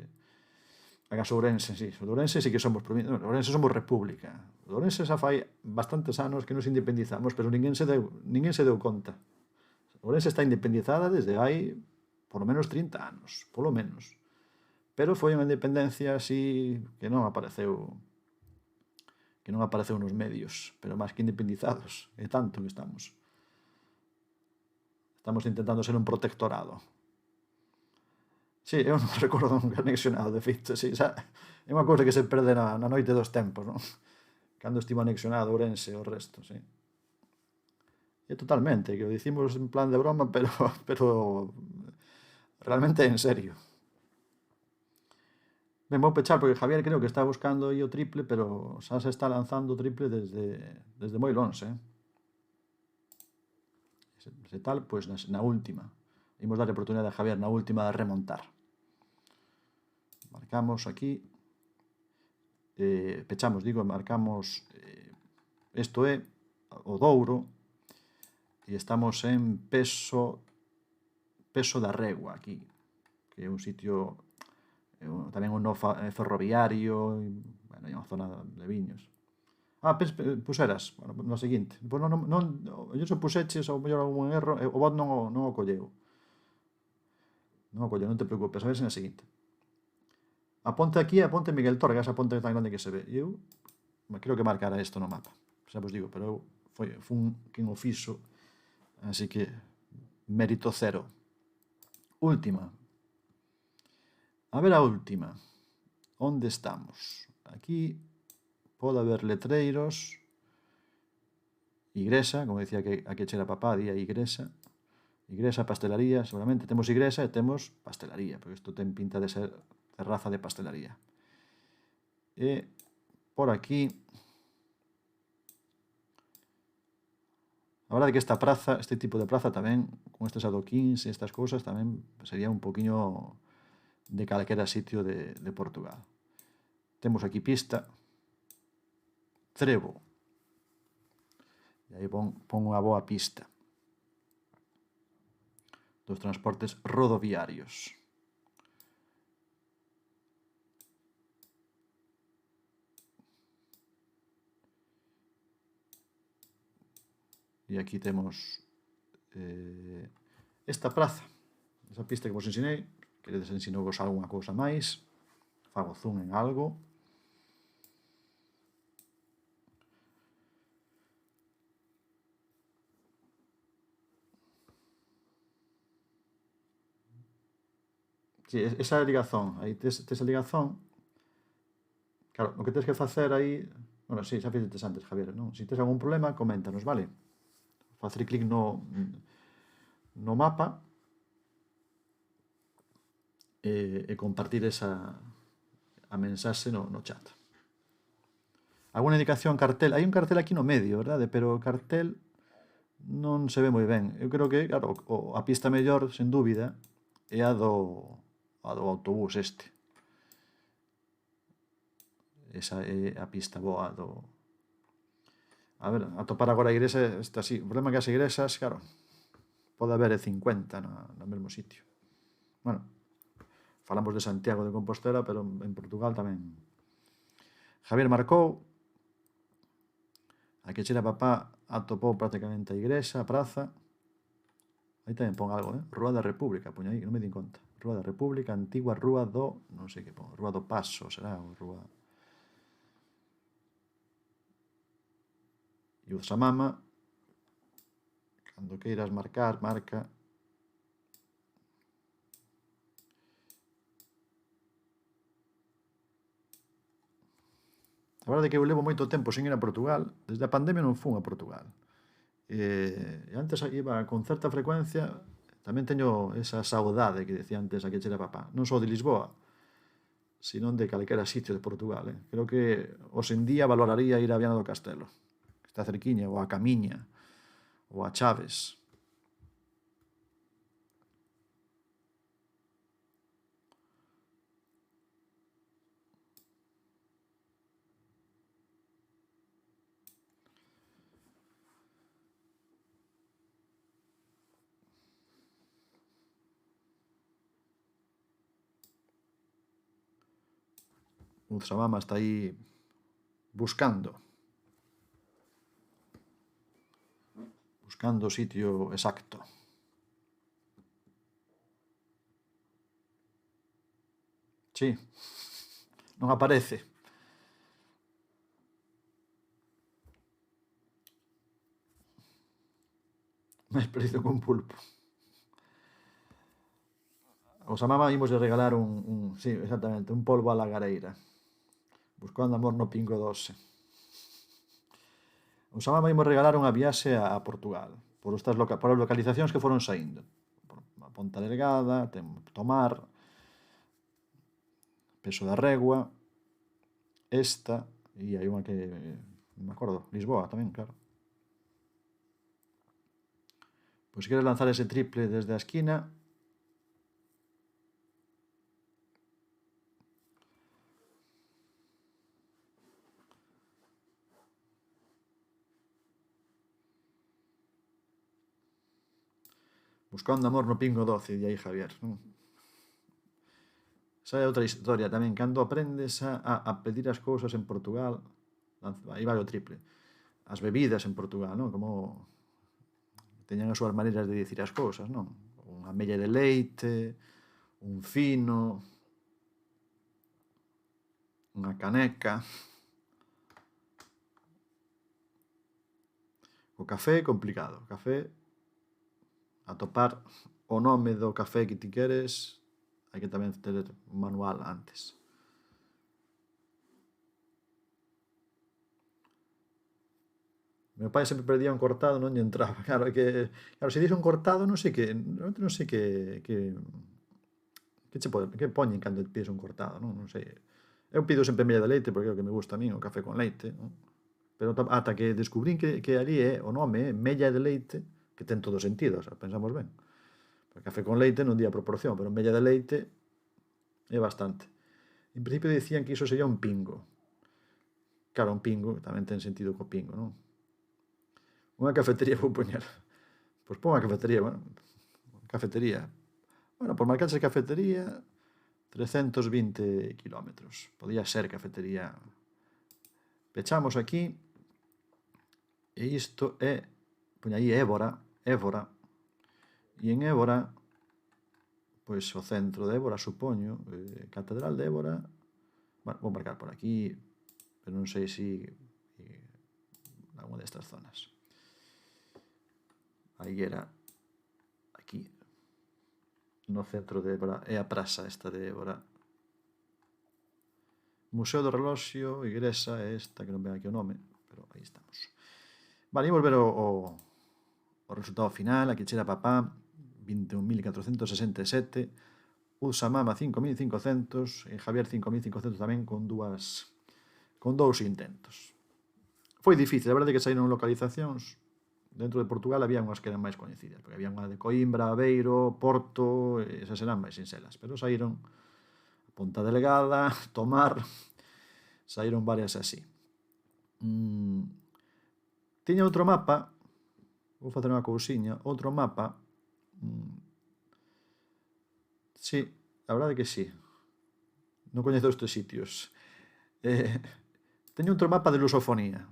agás Ourense, sí. Ourense sí que somos provincia. Ourense somos república. Ourense xa fai bastantes anos que nos independizamos, pero ninguén se deu conta. Ourense está independizada desde hai polo menos 30 anos, polo menos. Pero foi unha independencia así que non apareceu nos medios, pero máis que independizados, é tanto que estamos intentando ser un protectorado. Sí, eu non recordo un anexionado, de feito, sí, xa, é unha cousa que se perde na noite dos tempos, non? Cando estivo anexionado Ourense o resto, sí. E totalmente, que o dicimos en plan de broma, pero realmente en serio. Ben, vou pechar porque Javier creo que está buscando aí o triple, pero xa se está lanzando o triple desde moi lonxe. Se tal, pois na última. Imos darle oportunidade a Javier na última de remontar. Marcamos aquí. Pechamos, marcamos. Isto é o Douro. E estamos en Peso da Regua, aquí. Que é un sitio tamén un ferroviario, bueno, é unha zona de viños. Puseras, bueno, no seguinte. Pois eu se puseches, ou mellor algún erro, o bot non o colleu. Non o collo, non te preocupes, a ver se na seguinte. A ponte aquí é a ponte Miguel Torga, esa ponte tan grande que se ve. E eu creo que marcara isto no mapa. Xa vos digo, pero eu fun quen o fixo, así que mérito cero. Última. A ver a última. Onde estamos? Aquí pode haber letreiros. Igresa, como decía que a que chera papá, día igresa. Igresa, pastelaría, seguramente temos igresa e temos pastelaría, porque isto ten pinta de ser terraza de pastelaría. E por aquí, a verdade que esta praza, este tipo de praza tamén, con estes adoquíns e estas cousas, tamén sería un poquinho de calquera sitio de Portugal. Temos aquí pista, Trevo, e aí pon unha boa pista dos transportes rodoviarios. E aquí temos esta praza, esa pista que vos ensinei. Queredes ensinovos algunha cousa máis, fago zoom en algo. Sí, esa ligazón, aí tes a ligazón. Claro, o que tens que facer aí... Bueno, sí, xa fixetes antes, Javier, non? Se tes algún problema, coméntanos, vale? Facer clic no mapa e compartir a mensaxe no chat. Alguna indicación, cartel? Hai un cartel aquí no medio, verdade? Pero o cartel non se ve moi ben. Eu creo que, claro, a pista mellor, sen dúbida, é a do autobús este. Esa é a pista boa do... A ver, atopar agora a igrexa está así. O problema é que as igrexas, claro, pode haber 50 no mesmo sitio. Bueno, falamos de Santiago de Compostela, pero en Portugal tamén. Javier marcou. A que chera papá atopou prácticamente a igrexa, a praza. Aí tamén pon algo, Rúa da República, poño aí, que non me din conta. Rúa da República, antigua Rúa do... non sei que pon, Rúa do Paso, será, ou Rúa... E o Samama, cando queiras marcar, marca. A verdade é que eu levo moito tempo sen ir a Portugal. Desde a pandemia non fun a Portugal. E antes iba con certa frecuencia. Tamén teño esa saudade que decía antes a que chera papá. Non só de Lisboa, sino de calquera sitio de Portugal. Creo que hoxe en día valoraría ir a Viana do Castelo, que está cerquiña, ou a Camiña, ou a Chaves. Samama está aí buscando o sitio exacto. Sí, non aparece. Máis perdido que un pulpo. O Samama imos de regalar sí, exactamente, un polvo a lagareira. Buscando amor no Pingo Doce. O Samama imos regalar unha viaxe a Portugal, por as localizacións que foron saindo. A Ponta Delgada, Tomar, Peso da Regua, esta, e hai unha que non me acordo, Lisboa tamén, claro. Pois se queres lanzar ese triple desde a esquina, buscando amor no Pingo Doce, di aí Javier. Esa é outra historia tamén. Cando aprendes a pedir as cousas en Portugal, aí vai o triple. As bebidas en Portugal, non? Como teñan as súas maneiras de dicir as cousas, non? Unha mella de leite, un fino, unha caneca. O café é complicado. O café, atopar o nome do café que ti queres, hai que tamén ter un manual antes. Meu pai sempre perdía un cortado, non lle entraba. Claro, se dice un cortado, non sei que poñen cando pides un cortado, non sei. Eu pido sempre mella de leite porque é o que me gusta a min, o café con leite, non? Pero ata que descubrín que ali o nome é mella de leite, que ten todo sentido, o sea, pensamos ben. O café con leite non di a proporción, pero mella de leite é bastante. En principio dicían que iso sería un pingo. Claro, un pingo tamén ten sentido co pingo, non? Unha cafetería vou poñer. Pois pon unha cafetería, bueno, cafetería. Bueno, por marcarse cafetería, 320 kilómetros. Podía ser cafetería. Pechamos aquí, e isto é, poña aí Évora, e en Évora, pois o centro de Évora, supoño, Catedral de Évora, bueno, vou marcar por aquí, pero non sei se alguna destas zonas. Aí era aquí, no centro de Évora, é a praza esta de Évora. Museo do Reloxio, igrexa é esta, que non ven aquí o nome, pero aí estamos. Vale, imos ver o resultado final. Aquí chera papá, 21.467, Usamama 5.500 e Javier 5.500 tamén con dous intentos. Foi difícil, a verdade que saíron localizacións. Dentro de Portugal había unhas que eran máis coñecidas, porque había unha de Coimbra, Aveiro, Porto, esas eran máis sinxelas, pero saíron Ponta Delgada, Tomar, saíron varias así. Tiña outro mapa, vou facer unha cousiña, outro mapa, sí, a verdade que sí, non coñezo estes sitios. Teño outro mapa de lusofonía,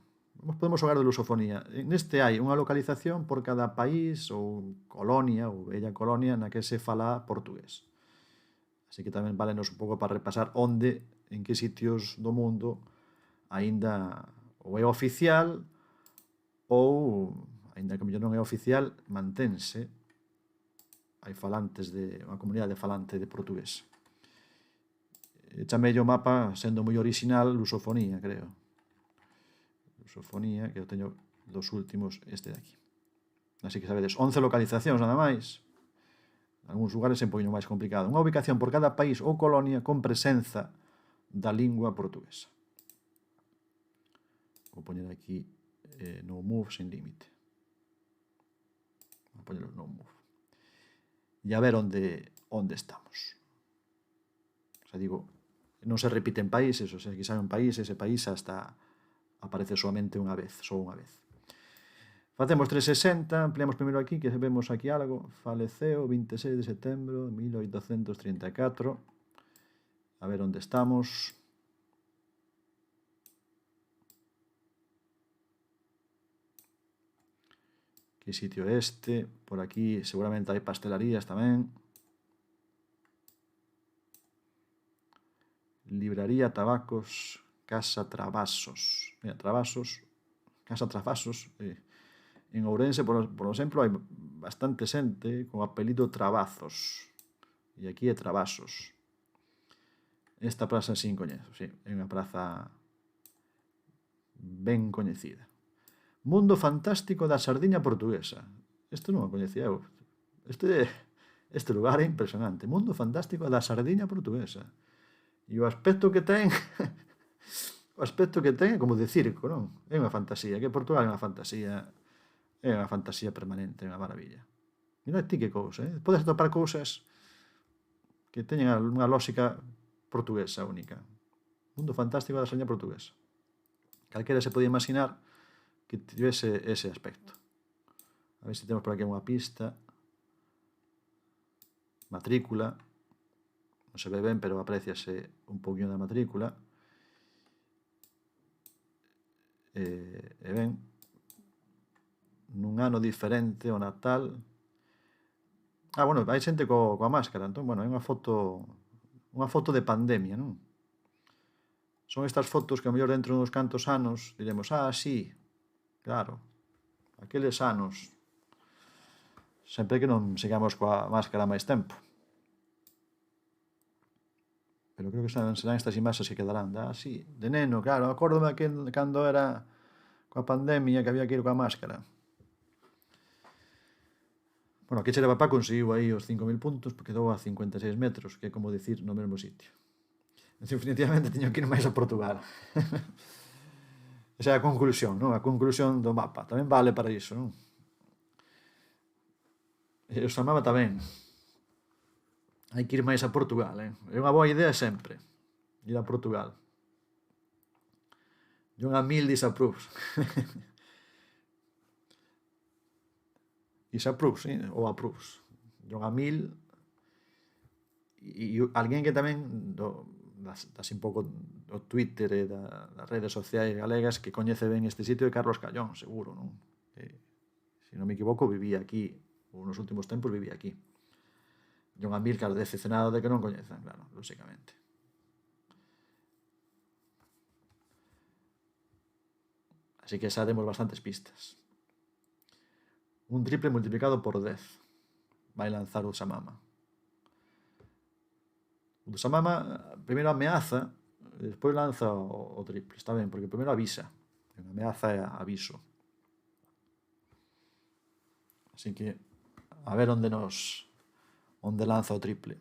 podemos xogar de lusofonía. Neste hai unha localización por cada país ou colonia, ou bella colonia, na que se fala portugués. Así que tamén valenos un pouco para repasar onde, en que sitios do mundo aínda ou é oficial ou, aínda que mellor non é oficial, mantense. Hai falantes unha comunidade falante de portugués. Chamei o mapa, sendo moi original, lusofonía, creo. Lusofonía, que eu teño dos últimos, este de aquí. Así que sabedes, 11 localizacións nada máis. En algúns lugares é un poquinho máis complicado. Unha ubicación por cada país ou colonia con presenza da lingua portuguesa. Vou poñer aquí no move sin límite. Vou poñer no move. E a ver onde estamos. O sea, digo, non se repiten países, o sea, que sai un país, ese país hasta aparece solamente unha vez, só unha vez. Facemos 360, ampliamos primeiro aquí, que vemos aquí algo. Faleceu 26 de setembro de 1834. A ver onde estamos. Que sitio é este? Por aquí seguramente hai pastelarías tamén. Libraría, tabacos, Casa Travasos. Mira, Casa Travasos. En Ourense, por exemplo, hai bastante xente con apelido Travazos. E aquí é Travasos. Esta praza sin coñezo, sí. É unha praza ben coñecida. Mundo fantástico da sardiña portuguesa. Isto non o coñecía eu. Este lugar é impresionante. Mundo fantástico da sardiña portuguesa. E o aspecto que ten é como de circo, non? É unha fantasía, que Portugal é unha fantasía permanente, é unha maravilla. Mira ti que cousa, podes atopar cousas que teñen unha lógica portuguesa única. Mundo fantástico da sardiña portuguesa. Calquera se pode imaginar que tivese ese aspecto. A ver se temos por aquí unha pista. Matrícula. Non se ve ben, pero apreciase un pouquinho da matrícula. E ben, nun ano diferente o Natal, Bueno, hai xente coa máscara, entón, bueno, é unha foto de pandemia, non? Son estas fotos que a mellor dentro duns cantos anos diremos, sí, claro, aqueles anos, sempre que non sigamos coa máscara máis tempo. Pero creo que serán estas imaxes que quedarán. Sí, de neno, claro, acórdome cando era coa pandemia que había que ir coa máscara. Bueno, aquí Chere Papá conseguiu aí os 5.000 puntos, porque quedou a 56 metros, que é como dicir no mesmo sitio. Definitivamente teño que ir máis a Portugal. Esa é a conclusión, non? A conclusión do mapa. Tamén vale para iso, non? E o Samama tamén. Hai que ir máis a Portugal, É unha boa idea sempre, ir a Portugal. John Amil disapproves. Disapproves, sí? Ou approves. John Amil e alguén que tamén das un pouco do Twitter e das redes sociais galegas que coñece ben este sitio é Carlos Callón, seguro, non? Se non me equivoco, vivía aquí, ou nos últimos tempos vivía aquí. John Amil, claro, decepcionado de que non coñezan, claro, lóxicamente. Así que xa demos bastantes pistas. Un triple multiplicado por 10 vai lanzar o Samama. O Samama primeiro ameaza, despois lanza o triple. Está ben, porque primeiro avisa. A ameaza é aviso. Así que a ver onde lanza o triple.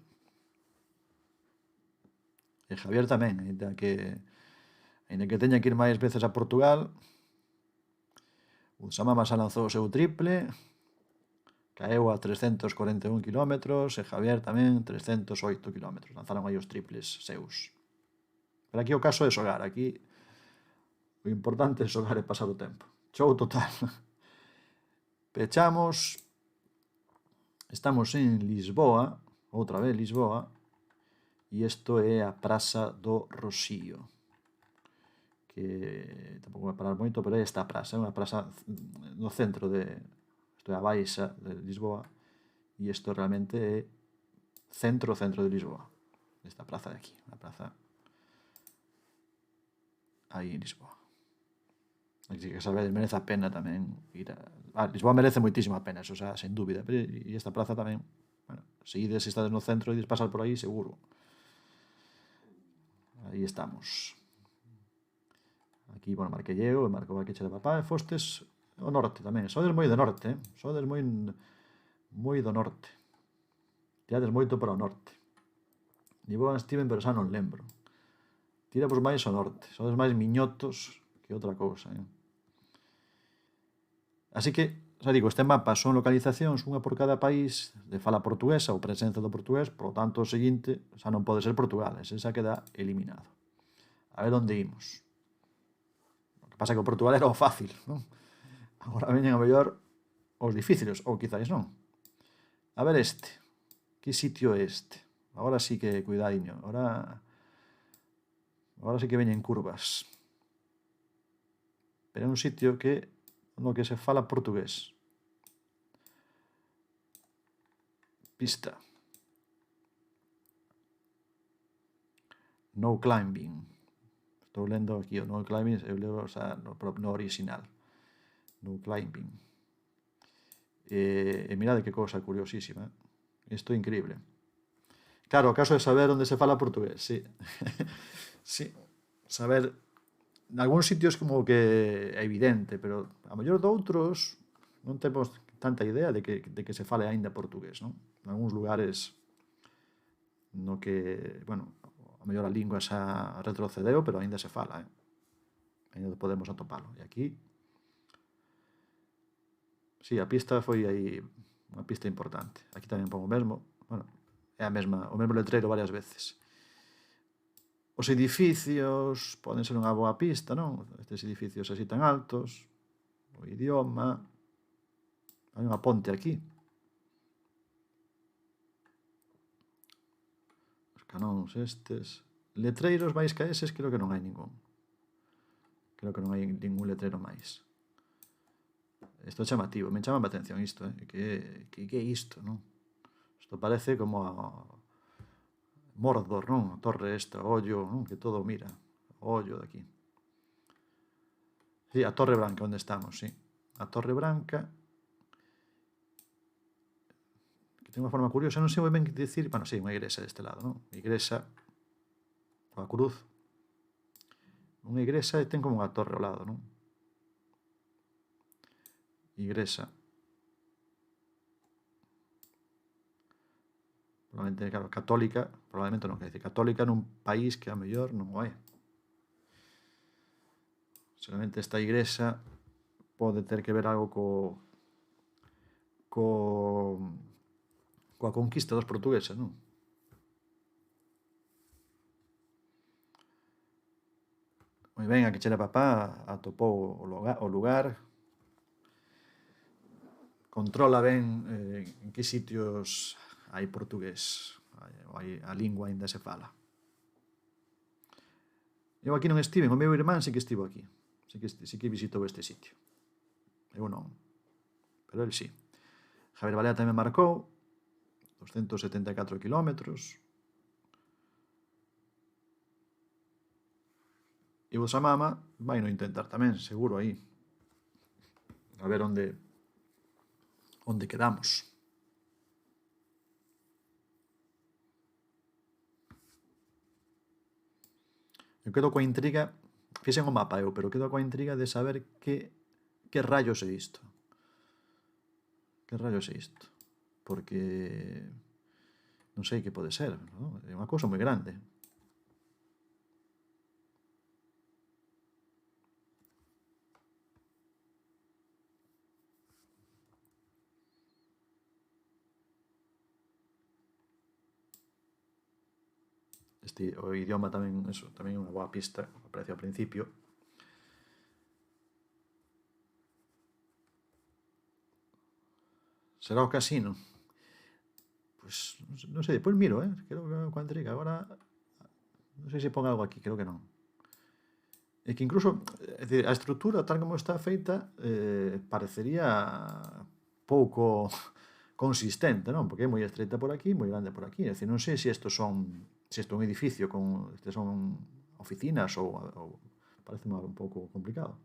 E Javier tamén, ainda que teña que ir máis veces a Portugal, o Samama xa lanzou o seu triple, caeu a 341 km, e Javier tamén 308 km. Lanzaron aí os triples seus. Pero aquí o caso é xogar. Aquí o importante é xogar e pasar o tempo. Show total. Pechamos. Estamos en Lisboa, outra vez Lisboa, e isto é a Praza do Rosío, que tampouco vai parar moito, pero é esta praza, é unha praza no centro isto é a baixa de Lisboa, e isto realmente é centro de Lisboa, esta praza de aquí, a praza aí en Lisboa. Así que sabedes, merece a pena tamén ir a Lisboa merece moitísimo a pena, eso xa, sen dúbida, pero e esta praza tamén, bueno, se estades no centro e ides pasar por aí, seguro. Aí estamos. Aquí, bueno, marquei eu, marcou aquí Chere Papá, e fostes o norte tamén. Sodes moi do norte, sodes moi do norte. Tirades moito para o norte. Lisboa estiven, pero xa non lembro. Tiramos máis ao norte, sodes máis miñotos que outra cousa, Así que, xa digo, este mapa son localizacións, unha por cada país de fala portuguesa ou presenza do portugués, por lo tanto, o seguinte xa non pode ser Portugal, ese xa queda eliminado. A ver onde imos. O que pasa é que o Portugal era o fácil, non? Agora veñen a mellor os difíciles, ou quizáis non. A ver este. Que sitio é este? Agora sí que cuidadiño. Agora sí que veñen curvas. Pero é un sitio no que se fala portugués. Pista. No climbing. Estou lendo aquí o no climbing, eu leo no original. No climbing. E mirade que cousa curiosísima. Isto é increíble. Claro, o caso é saber onde se fala portugués, sí. Sí, saber. En algúns sitios como que é evidente, pero a mellor doutros non temos tanta idea de que se fale aínda portugués, non? En algúns lugares no que, bueno, a mellor a lingua xa retrocedeu, pero aínda se fala, Aínda podemos atopalo. E aquí, sí, a pista foi aí unha pista importante. Aquí tamén pon o mesmo, bueno, é o mesmo letreiro varias veces. Os edificios poden ser unha boa pista, non? Estes edificios así tan altos, o idioma. Hai unha ponte aquí. Os canóns estes. Letreiros máis que eses creo que non hai ningún. Creo que non hai ningún letreiro máis. Isto é chamativo, me chama a atención isto, Que é isto, non? Isto parece como a Mordor, non? A torre esta, o ollo, non? Que todo mira. O ollo de aquí. Sí, a Torre Branca, onde estamos, sí. A Torre Branca, que ten unha forma curiosa, non sei moi ben que dicir, bueno, sí, unha igrexa deste lado, non? Igrexa, coa cruz, unha igrexa e ten como unha torre ao lado, non? Igrexa. Probablemente, claro, católica, probablemente non, quer dizer, católica nun país que a mellor non o é. Seguramente esta igrexa pode ter que ver algo coa conquista dos portugueses, non? Moi ben, a que chera papá atopou o lugar, controla ben en que sitios hai portugués, a lingua ainda se fala. Eu aquí non estive, o meu irmán sí que estivo aquí, sí que visitou este sitio. Eu non, pero el sí. Javier Balea tamén marcou 274 kilómetros. E o Samama vai no intentar tamén, seguro aí. A ver onde quedamos. Eu quedo coa intriga, fixen o mapa eu, pero quedo coa intriga de saber que rayos é isto. Que rayos é isto? Porque non sei que pode ser, non? É unha cousa moi grande. O idioma tamén, eso, tamén é unha boa pista, aparece ao principio. Será o casino? Pois, non sei, depois miro, creo que coa intriga, agora non sei se pon algo aquí, creo que non. É que incluso, é dicir, a estrutura tal como está feita parecería pouco consistente, non? Porque é moi estreita por aquí, moi grande por aquí. É dicir, non sei se isto é un edificio con estes son oficinas ou parece un pouco complicado.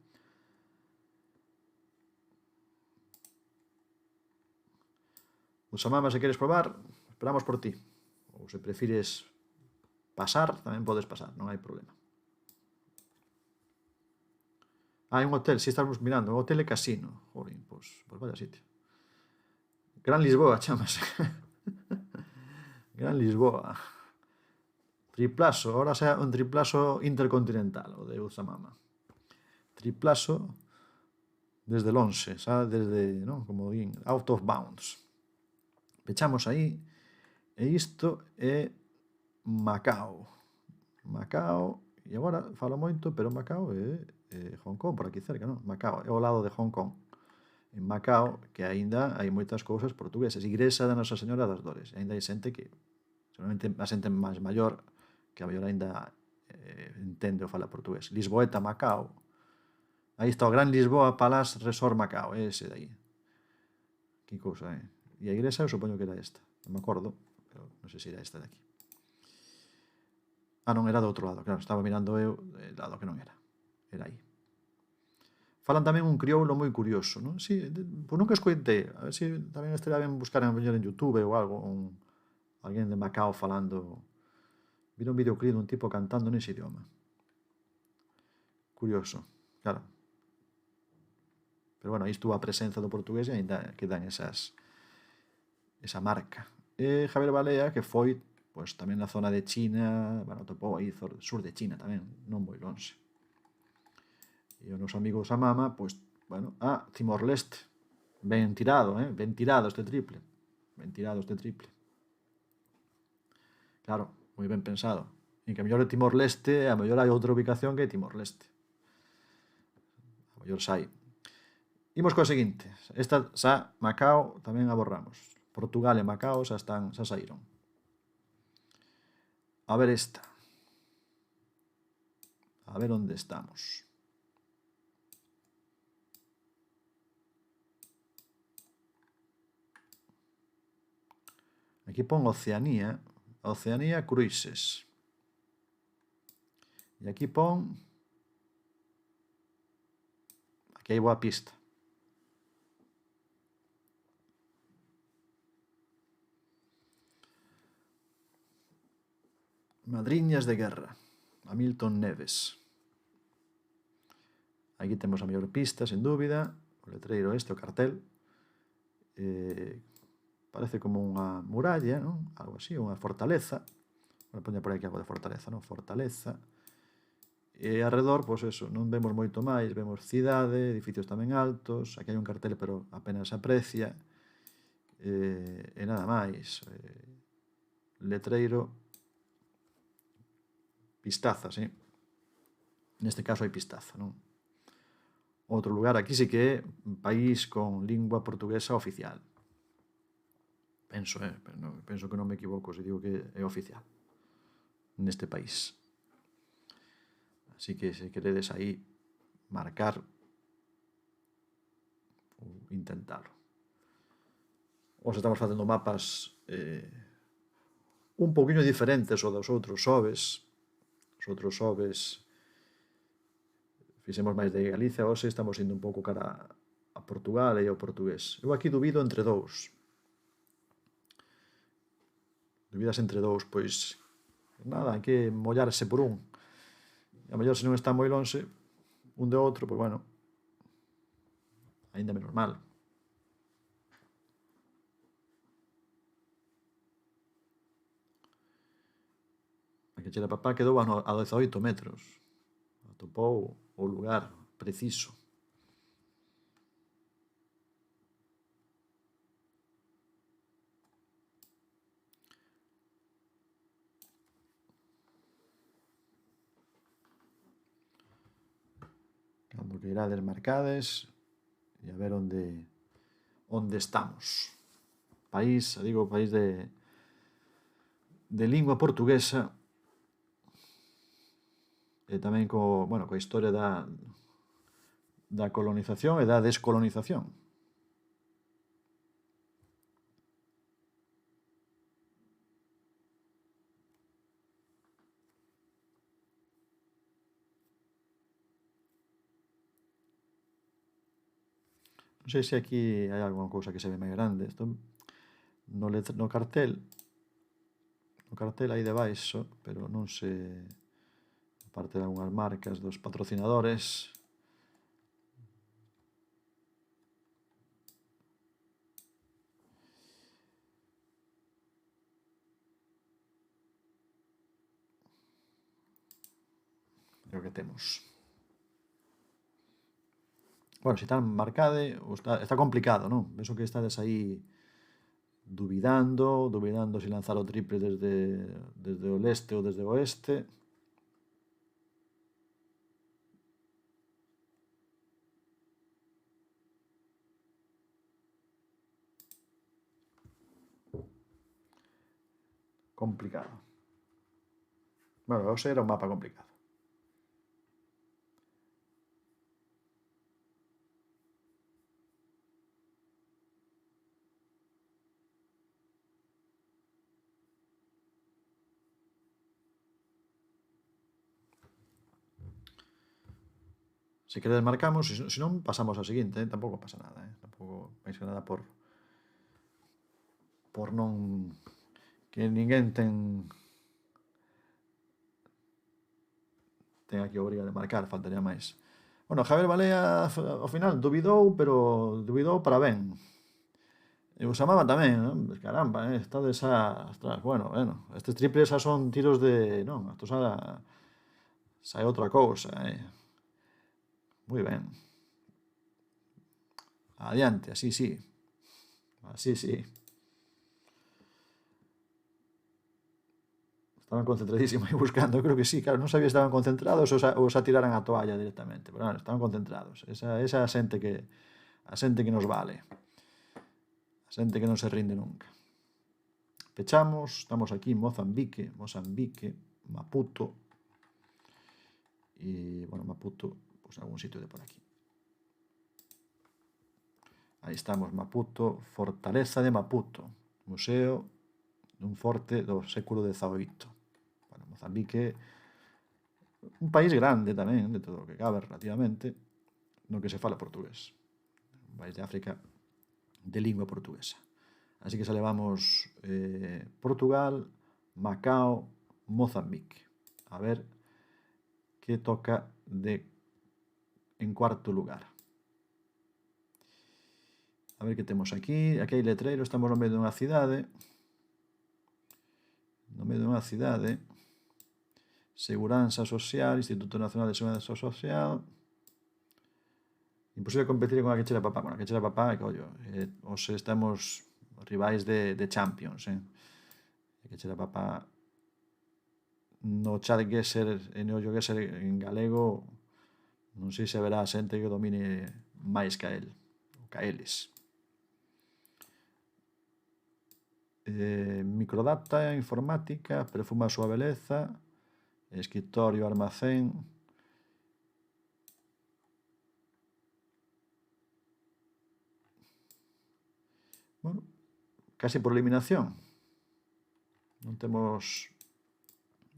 O Samama, se queres probar, esperamos por ti. Ou se prefires pasar, tamén podes pasar, non hai problema. Hai un hotel, si estamos mirando, un hotel e casino. Jorín, pois vaya sitio. Gran Lisboa, chámase. Gran Lisboa. Triplazo, ahora sea un triplazo intercontinental, o de Uzamama. Triplazo desde lonxe, xa desde, non, como din, out of bounds. Pechamos aí, e isto é Macao. Macao, e agora falo moito, pero Macao é Hong Kong, por aquí cerca, non? Macao, é ao lado de Hong Kong. En Macao, que aínda hai moitas cousas portuguesas. Igrexa da Nosa Señora das Dores. Aínda hai xente que, seguramente a xente máis maior, que a mellor aínda entende ou fala portugués. Lisboeta, Macao. Aí está o Gran Lisboa Palace Resort Macao, ese de aí. Que cousa, E a igrexa eu supoño que era esta. Non me acordo, pero non sei se era esta de aquí. Non, era do outro lado, claro, estaba mirando eu do lado que non era. Era aí. Falan tamén un crioulo moi curioso, non? Si, pois nunca escoitei. A ver se tamén estaría ben buscar a mellor en YouTube ou algo, alguén de Macao falando. Vira un videoclip dun tipo cantando nese idioma. Curioso, claro. Pero bueno, aí estuvo a presenza do portugués e ainda quedan esa marca. E Javier Balea, que foi pois tamén na zona de China, bueno, topou aí sur de China tamén, non moi lonxe. E os nosos amigos Samama, pois, bueno, Timor-Leste. Ben tirado, ben tirado este triple. Ben tirado este triple. Claro, moi ben pensado. E que a mellor é Timor-Leste, a mellor hai outra ubicación que é Timor-Leste. A mellor sai. Imos coa seguinte. Esta xa Macao tamén a borramos. Portugal e Macao xa saíron. A ver esta. A ver onde estamos. Aquí pon Oceanía. Oceanía Cruises. E aquí pon... Aquí hai boa pista. Madriñas de guerra. Hamilton Neves. Aquí temos a mellor pista, sen dúbida. O letreiro este, o cartel. Parece como unha muralla, non? Algo así, unha fortaleza. Vou poñer por aquí algo de fortaleza, non? Fortaleza. E arredor, pois eso, non vemos moito máis. Vemos cidade, edificios tamén altos. Aquí hai un cartel, pero apenas se aprecia. E nada máis. Letreiro. Pistaza, sí. Neste caso hai pistaza, non? Outro lugar, aquí sí que é un país con lingua portuguesa oficial. Penso que non me equivoco se digo que é oficial neste país. Así que se queredes aí marcar ou intentalo. Os estamos facendo mapas un poquinho diferentes ao dos outros xoves. Os outros xoves fixemos máis de Galicia, hoxe estamos indo un pouco cara a Portugal e ao portugués. Eu aquí dubido entre dous. Dubidas entre dous, pois nada, hai que mollarse por un. E a mellor se non está moi lonxe un de outro, pois bueno, aínda menos mal. A que chera papá quedou a 18 metros. Atopou o lugar preciso. Cando que irades marcades e a ver onde estamos. País, digo, país de lingua portuguesa e tamén coa historia da colonización e da descolonización. Non sei se aquí hai alguna cousa que se ve máis grande. Isto no cartel aí debaixo, pero non se... Aparte de algunhas marcas dos patrocinadores... É o que temos. Bueno, se está marcade, está complicado, non? Penso que estades aí dubidando se lanzar o triple desde o leste ou desde o oeste. Complicado. Bueno, hoxe era un mapa complicado. Se queredes marcamos, se non pasamos ao seguinte, tampouco pasa nada, tampouco máis que nada por non que ninguén ten aquí a obriga de marcar, faltaría máis. Bueno, Javier Balea ao final dubidou, pero dubidou para ben. E o Samama tamén, non? Caramba, estades a... Bueno, estes triples xa son tiros de... Non, isto xa é outra cousa, Moi ben. Adiante, así sí. Así sí. Estaban concentradísimos aí buscando, eu creo que sí, claro, non sabía se estaban concentrados ou xa tiraran a toalla directamente, pero bueno, estaban concentrados. Esa a xente que nos vale. A xente que non se rinde nunca. Pechamos, estamos aquí en Mozambique, Maputo. E, bueno, Maputo, pois algún sitio de por aquí. Aí estamos, Maputo, Fortaleza de Maputo, Museo dun forte do século XVIII. Bueno, Mozambique, un país grande tamén, de todo o que cabe relativamente, no que se fala portugués. Un país de África de lingua portuguesa. Así que xa levamos Portugal, Macao, Mozambique. A ver que toca en cuarto lugar. A ver que temos aquí. Aquí hai letreiro, estamos no medio dunha cidade. No medio dunha cidade. Seguranza Social, Instituto Nacional de Seguranza Social. Imposible competir con a Quechera Papá. Bueno, a Quechera Papá, que ollo, os estamos rivais de Champions, A Quechera Papá no Chatgesser e no Yogesser en galego non sei se haberá xente que domine máis que a el, ou que a eles. Microdata, informática, perfuma a súa beleza, escritorio, almacén. Bueno, casi por eliminación. Non temos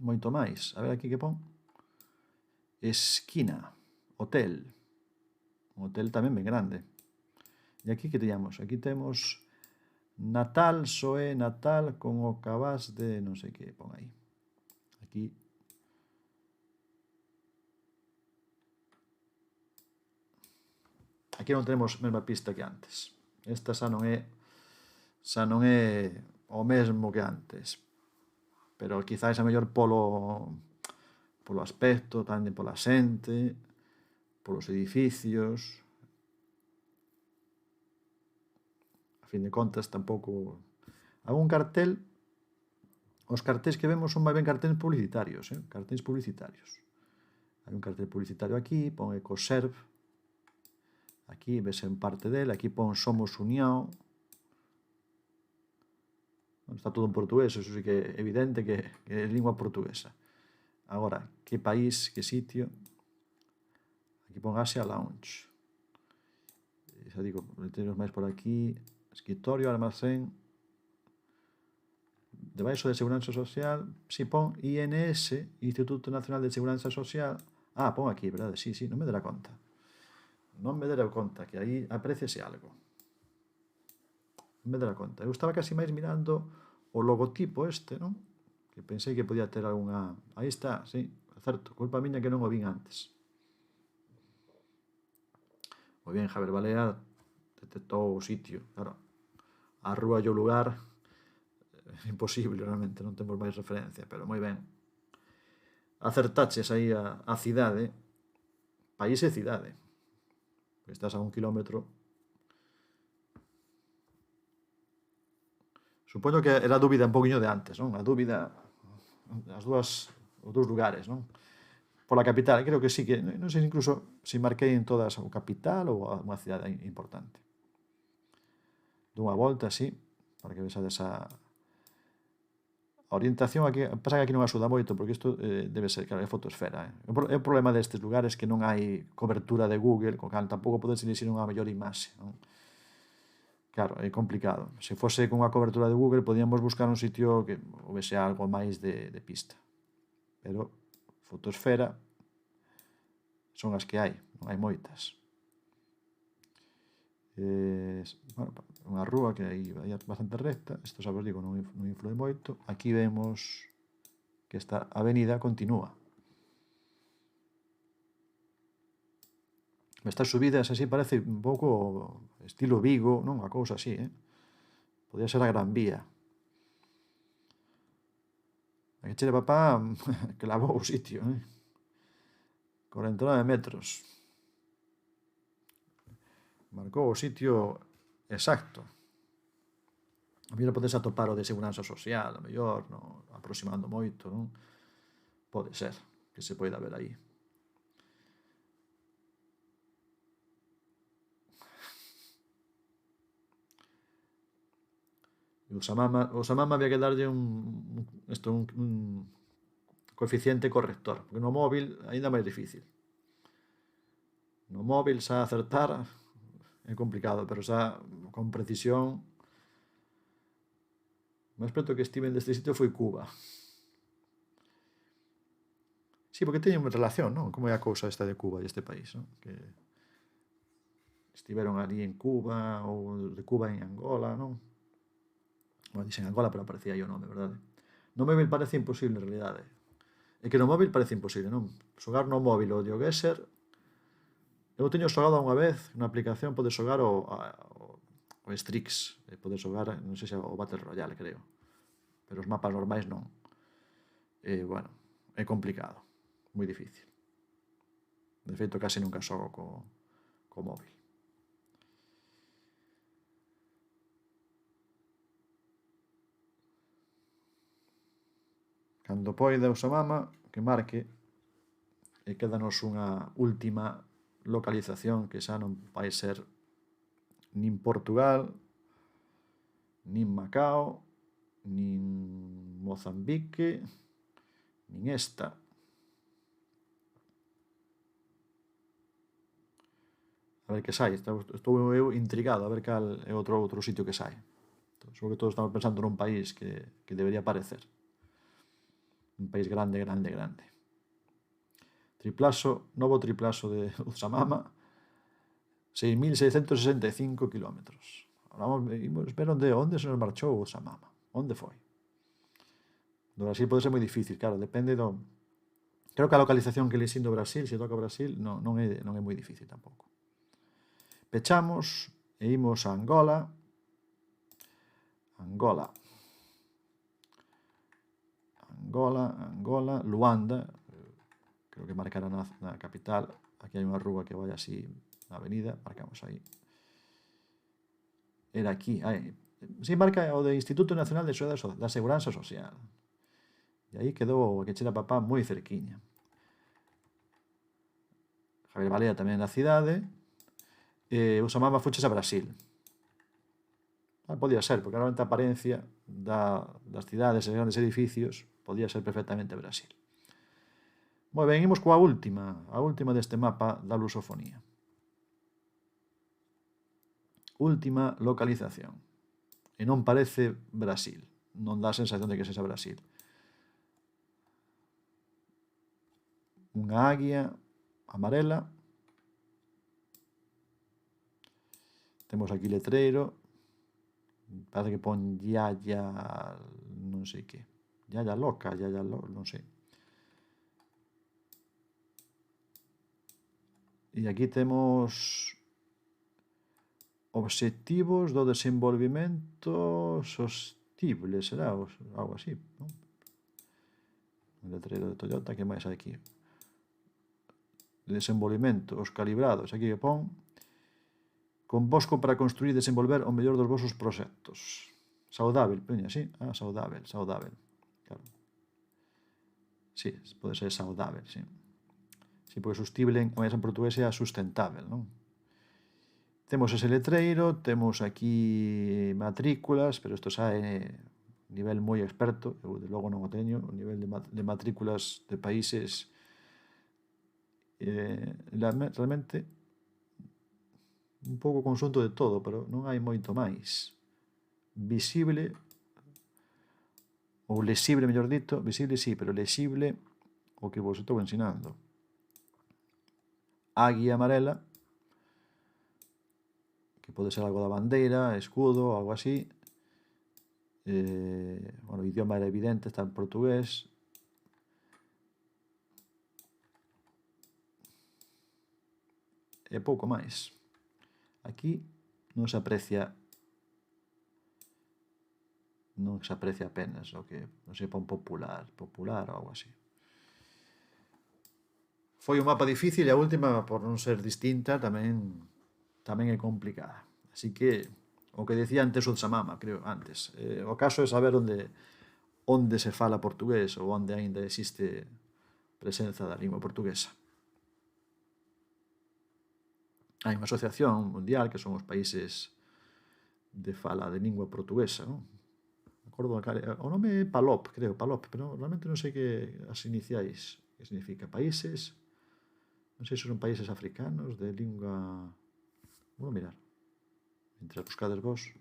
moito máis. A ver aquí que pon. Esquina, hotel. Un hotel tamén ben grande. E aquí que teñamos? Aquí temos Natal, Soe, Natal, con o cabás de non sei que pon aí. Aquí non temos a mesma pista que antes. Esta xa non é o mesmo que antes. Pero quizás a mellor polo aspecto, tamén pola xente, polos edificios. A fin de contas, tampouco... Algún cartel... Os cartéis que vemos son máis ben cartéis publicitarios, Cartéis publicitarios. Hai un cartel publicitario aquí, pon Ecoserv. Aquí ves en parte del, aquí pon Somos Unión. Está todo en portugués, eso sí que é evidente que é lingua portuguesa. Agora, que país, que sitio? Aquí pon Asia Lounge. Xa digo, letreiros máis por aquí. Escritorio, almacén. Debaixo de Seguranza Social, si pon INS, Instituto Nacional de Seguranza Social. Ah, pon aquí, verdade? Sí, non me dera conta. Non me dera conta, que aí apreciase algo. Non me dera conta. Eu estaba casi máis mirando o logotipo este, non? Que pensei que podía ter algunha... Aí está, sí, certo. Culpa miña que non o vin antes. Moi ben, Javier Balea detectou o sitio. Claro, a rúa e o lugar... Imposible, realmente, non temos máis referencia, pero moi ben. Acertaches aí a cidade. País e cidade. Estás a 1 kilómetro. Supoño que era a dúbida un poquinho de antes, non? A dúbida, os dous lugares, non? Pola capital, creo que sí, que non sei incluso se marquei en todas o capital ou unha cidade importante. Dunha volta, así, para que vexades a orientación aquí. Pasa que aquí non axuda moito, porque isto debe ser, claro, é fotosfera. É o problema destes lugares que non hai cobertura de Google, con cal tampouco podes elixir unha mellor imaxe, non? Claro, é complicado. Se fose con unha cobertura de Google, podíamos buscar un sitio que houvese algo máis de pista. Pero fotosfera son as que hai, non hai moitas. Bueno, unha rúa que aí vai bastante recta. Isto, xa vos digo, non influe moito. Aquí vemos que esta avenida continúa. Estas subidas así parece un pouco estilo Vigo, non? Unha cousa así, Podría ser a Gran Vía. A Quechera Papá clavou o sitio, 49 metros. Marcou o sitio exacto. A mellor podes atopar o de Seguranza Social, a mellor, aproximando moito, non? Pode ser que se poida ver aí. O Samama había que darlle un coeficiente corrector, porque no móvil aínda máis difícil. No móvil xa acertar é complicado, pero xa con precisión máis preto que estive deste sitio foi Cuba. Sí, porque teñen relación, non? Como é a cousa esta de Cuba e este país, non? Que estiveron ali en Cuba ou de Cuba en Angola, non? Bueno, dixen Angola, pero aparecía aí o nome, verdade? No móvil parece imposible, en realidade. É que no móvil parece imposible, non? Xogar no móvil o GeoGuessr. Eu teño xogado unha vez na aplicación, podes xogar o Strix, podes xogar, non sei se o Battle Royale, creo. Pero os mapas normais non. Bueno, é complicado, moi difícil. De feito, case nunca xogo co móvil. Cando poida o Samama, que marque, e quédanos unha última localización que xa non vai ser nin Portugal, nin Macao, nin Mozambique, nin esta. A ver que sai. Estou eu intrigado a ver cal é outro sitio que sai. Seguro que todos estamos pensando nun país que debería aparecer. Un país grande, grande, grande. Novo triplazo de Uzamama, 6.665 kilómetros. Vamos ver onde se nos marchou Uzamama. Onde foi? Do Brasil pode ser moi difícil, claro, depende do... Creo que a localización que elixín do Brasil, se toca Brasil, non é moi difícil tampouco. Pechamos e imos a Angola. Angola, Luanda, creo que marcará na capital. Aquí hai unha rúa que vai así na avenida, marcamos aí. Era aquí, si marca o de Instituto Nacional de Seguranza Social. E aí quedou a que chera papá moi cerquiña. Javier Balea tamén na cidade. Uzamama fuches a Brasil. Podía ser, porque realmente a apariencia das cidades e grandes edificios podía ser perfectamente Brasil. Moi ben, imos coa última deste mapa da lusofonía. Última localización. E non parece Brasil. Non dá a sensación de que sexa Brasil. Unha águia amarela. Temos aquí letreiro. Parece que pon Yaya... non sei que. Yaya loca, non sei. E aquí temos obxectivos do desenvolvimento sostible, será algo así, non? Un letreiro de Toyota, que máis hai aquí? Desenvolvimento, os calibrados, aquí que pon convosco para construir e desenvolver o mellor dos vosos proxectos. Saudável, peña, sí? Saudável. Claro. Sí, pode ser saudável, sí. Sí, porque sostible en portugués é sustentável, non? Temos ese letreiro, temos aquí matrículas, pero isto xa é nivel moi experto, eu de logo non o teño, o nivel de matrículas de países realmente un pouco conxunto de todo, pero non hai moito máis. Visible, ou lexible, mellor dito, visible sí, pero lexible o que vos estou ensinando. Águia amarela, que pode ser algo da bandeira, escudo, algo así. O idioma era evidente, está en portugués. E pouco máis. Aquí non se aprecia apenas o que non se pon popular ou algo así. Foi un mapa difícil e a última, por non ser distinta, tamén é complicada. Así que, o que decía antes o Uzamama, creo, antes. O caso é saber onde se fala portugués ou onde aínda existe presenza da lingua portuguesa. Hai unha asociación mundial que son os países de fala de lingua portuguesa, non? O nome é PALOP, creo, PALOP, pero realmente non sei que as iniciais que significa países, non sei se son países africanos de lingua... Vou mirar. Entre buscades vos,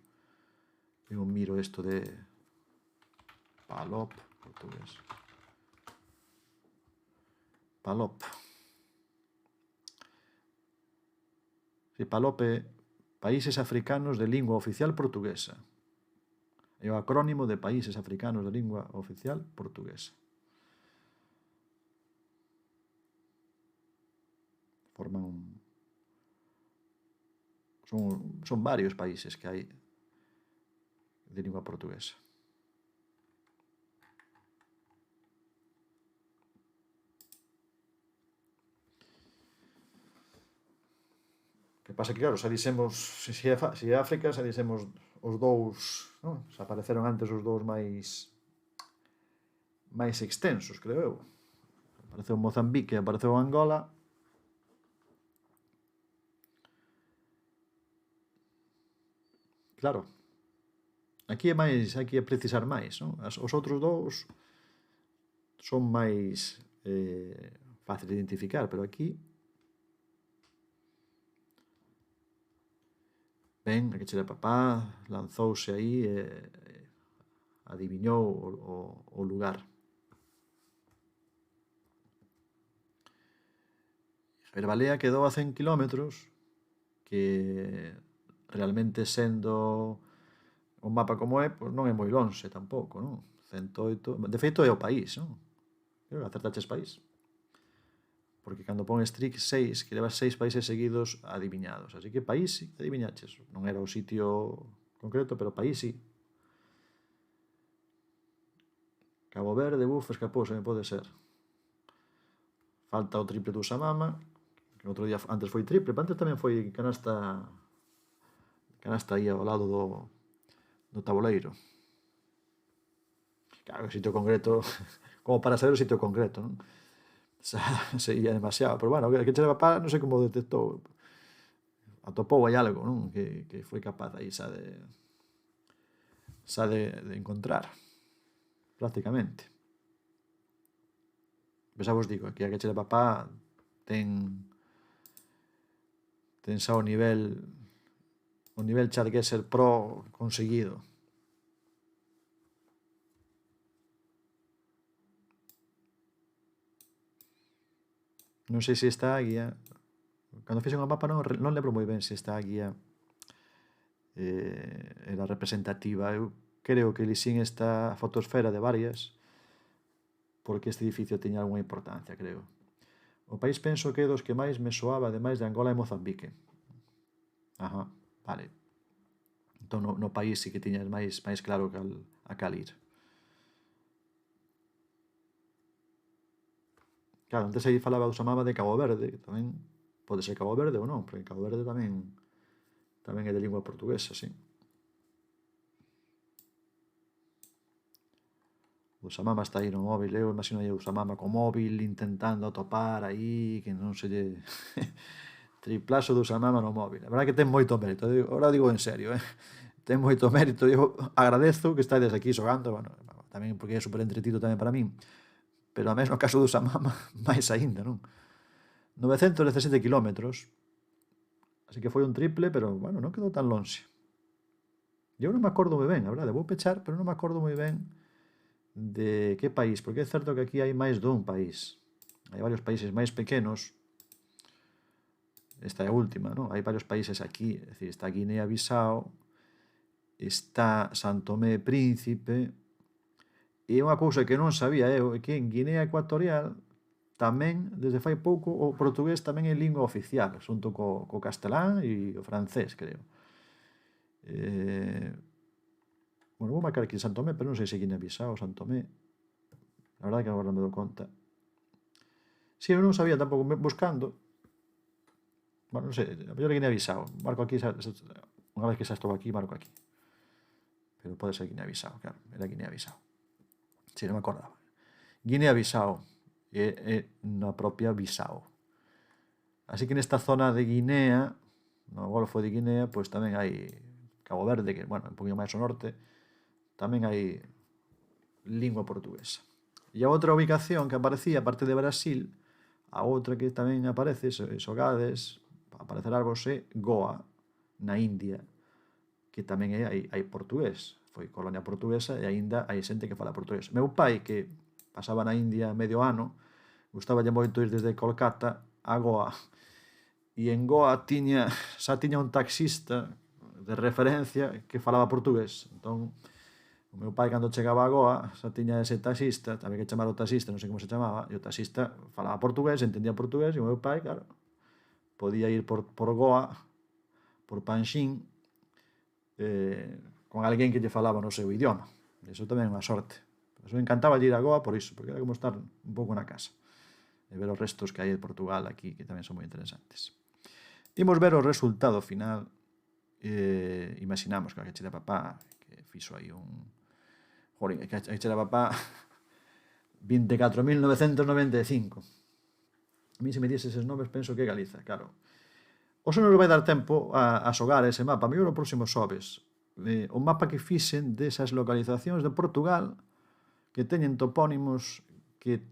eu miro isto de Palop, portugués. Palop. Sí, Palop é Países Africanos de Lingua Oficial Portuguesa. É o acrónimo de Países Africanos de Lingua Oficial Portuguesa. Forman un... Son varios países que hai de lingua portuguesa. Que pasa que, claro, xa dixemos, se é África, xa dixemos os dous, non? Xa apareceron antes os dous máis extensos, creo eu. Apareceu Mozambique, apareceu Angola. Claro, aquí hai que precisar máis, non? Os outros dous son máis fácil de identificar, pero aquí ben, a que chele papá lanzouse aí e adiviñou o lugar. Herbalea quedou a 100 kilómetros, que realmente sendo o mapa como é, pois non é moi lonxe tampouco, non? 108, de feito é o país, non? Creo que acertaches país. Porque cando pon Strix 6, que levas 6 países seguidos adiviñados. Así que país sí, adiviñaches. Non era o sitio concreto, pero país sí. Cabo Verde, escapouse, pode ser. Falta o triple do Usamama, que outro día antes foi triple, antes tamén foi canasta aí ao lado do tabuleiro. Claro, o sitio concreto, como para saber o sitio concreto, non? Sería demasiado, pero bueno, que che papá, non sei como detectou, atopou aí algo, non? Que foi capaz aí xa de encontrar, prácticamente. Pois xa vos digo, aquí a que che papá ten xa o nivel Chartgesser Pro conseguido. Non sei se está a guía. Cando fixen o mapa non lembro moi ben se está a guía era representativa. Eu creo que elixín esta fotosfera de varias porque este edificio teña algunha importancia, creo. O país penso que é dos que máis me soaba, ademais de Angola e Mozambique. Ajá, vale. Entón no país sí que tiñas máis claro a cal ir. Claro, antes aí falaba do Usamama de Cabo Verde, que tamén pode ser Cabo Verde ou non, porque Cabo Verde tamén é de lingua portuguesa, sí. O Usamama está aí no móvil, eu imagino aí o Usamama co móvil intentando atopar aí, que non se lle... Triplazo do Usamama no móvil. A verdade que ten moito mérito, ahora digo en serio, ten moito mérito, eu agradezo que estades aquí xogando, bueno, tamén porque é super entretido tamén para min, pero a mesmo caso do Usamama, máis aínda, non? 917 kilómetros, así que foi un triple, pero, bueno, non quedou tan lonxe. Eu non me acordo moi ben, a verdade, vou pechar, pero non me acordo moi ben de que país, porque é certo que aquí hai máis dun país. Hai varios países máis pequenos, esta é a última, non? Hai varios países aquí, é dicir, está Guinea-Bissau, está San Tomé e Príncipe, e unha cousa que non sabía eu é que en Guinea Ecuatorial tamén, desde fai pouco, o portugués tamén é lingua oficial, xunto co castelán e o francés, creo. Bueno, vou marcar aquí San Tomé, pero non sei se Guinea-Bissau ou San Tomé. A verdade que agora non me dou conta. Si, eu non sabía tampouco, buscando. Bueno, non sei, a mellor Guinea-Bissau. Marco aquí, unha vez que xa estou aquí, marco aquí. Pero pode ser Guinea-Bissau, claro, era Guinea-Bissau. Si, non me acordaba. Guinea-Bissau é na propia Bissau. Así que nesta zona de Guinea, no Golfo de Guinea, pois tamén hai Cabo Verde, que, bueno, un poquinho máis ao norte, tamén hai lingua portuguesa. E a outra ubicación que aparecía, aparte de Brasil, a outra que tamén aparece, Sogades, aparecer algo, Goa, na India, que tamén hai portugués. foi colonia portuguesa e aínda hai xente que fala portugués. Meu pai, que pasaba na India medio ano, gustaballe moito ir desde Kolkata a Goa, e en Goa xa tiña un taxista de referencia que falaba portugués. Entón, o meu pai, cando chegaba a Goa, xa tiña ese taxista, había que chamar o taxista, non sei como se chamaba, e o taxista falaba portugués, entendía portugués, e o meu pai, claro, podía ir por Goa, por Panxín, con alguén que lle falaba no seu idioma. Iso tamén é unha sorte. Eso encantaba ir a Goa por iso, porque era como estar un pouco na casa e ver os restos que hai de Portugal aquí, que tamén son moi interesantes. Imos ver o resultado final. Imaginamos que a Chela Papá, que fixo aí un... Joder, que a Chela Papá 24.995. A mí, se me diese eses nomes, penso que é Galiza, claro. O se non vai dar tempo a xogar ese mapa. A mellor o próximo xoves. O mapa que fixen desas localizacións de Portugal que teñen topónimos que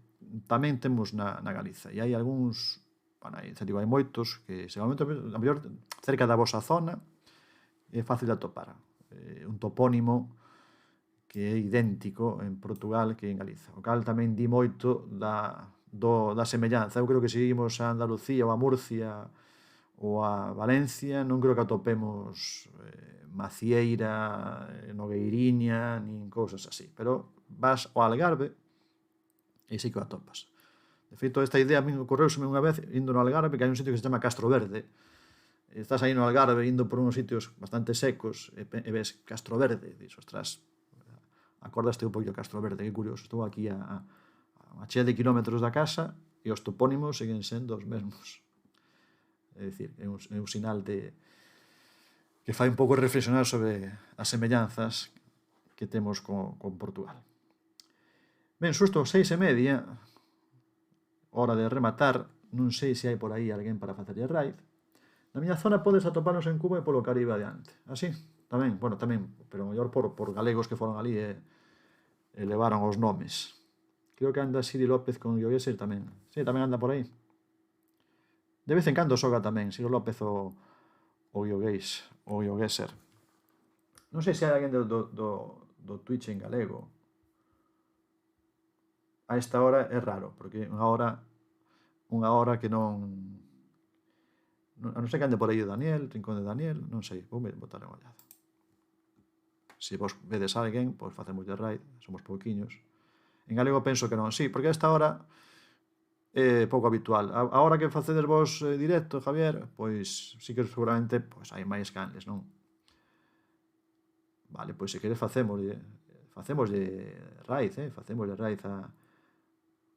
tamén temos na Galiza. E hai algúns, bueno, hai moitos que seguramente a mellor cerca da vosa zona é fácil de atopar. Un topónimo que é idéntico en Portugal que en Galiza. O cal tamén di moito da semellanza. Eu creo que se seguimos a Andalucía ou a Murcia ou a Valencia, non creo que atopemos Macieira, Nogueiriña, nin cousas así. Pero vas ao Algarve e sí que o atopas. De feito, esta idea a mí ocorreuseme unha vez indo no Algarve, que hai un sitio que se chama Castro Verde. Estás aí no Algarve indo por uns sitios bastante secos e ves Castro Verde. Dís, ostras, acordaste un pouco Castro Verde, que curioso. Estou aquí a unha chea de kilómetros da casa e os topónimos seguen sendo os mesmos. É dicir, é un sinal que fai un pouco reflexionar sobre as semellanzas que temos con Portugal. Ben, xusto 6:30, hora de rematar. Non sei se hai por aí alguén para facerlle raid. Na miña zona podes atoparnos en Cuba e polo Caribe adiante. Así, tamén, bueno, tamén, pero mellor por galegos que foron ali e levaron os nomes. Creo que anda Siri López con Iogueser tamén. Sí, tamén anda por aí. De vez en cando xoga tamén Siri López o Iogueser. Non sei se hai alguén do Twitch en galego. A esta hora é raro, porque unha hora que non... A non ser que ande por aí o Daniel, Rincón de Daniel, non sei, vou botar unha olhada. Se vos vedes a alguén, pois facemos de raid, somos pouquiños. En galego penso que non, sí, porque a esta hora é pouco habitual. A hora que facedes vos directo, Javier, pois sí que seguramente pois hai máis canles, non? Vale, pois se queres facemos de raid, facemos de raid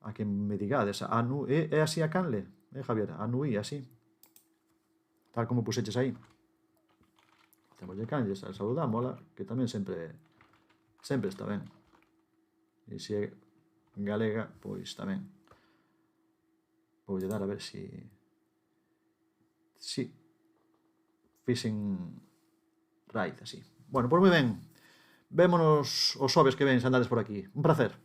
a que me digades. É así a canle, Javier? Anuí, así. Tal como puseches aí. Facemos de canles, saludámola, que tamén sempre está ben. E se é galega, pois tamén. Voulle dar a ver se... Si. Fixen raid, así. Bueno, pois moi ben. Vémonos os xoves que ven se andades por aquí. Un placer.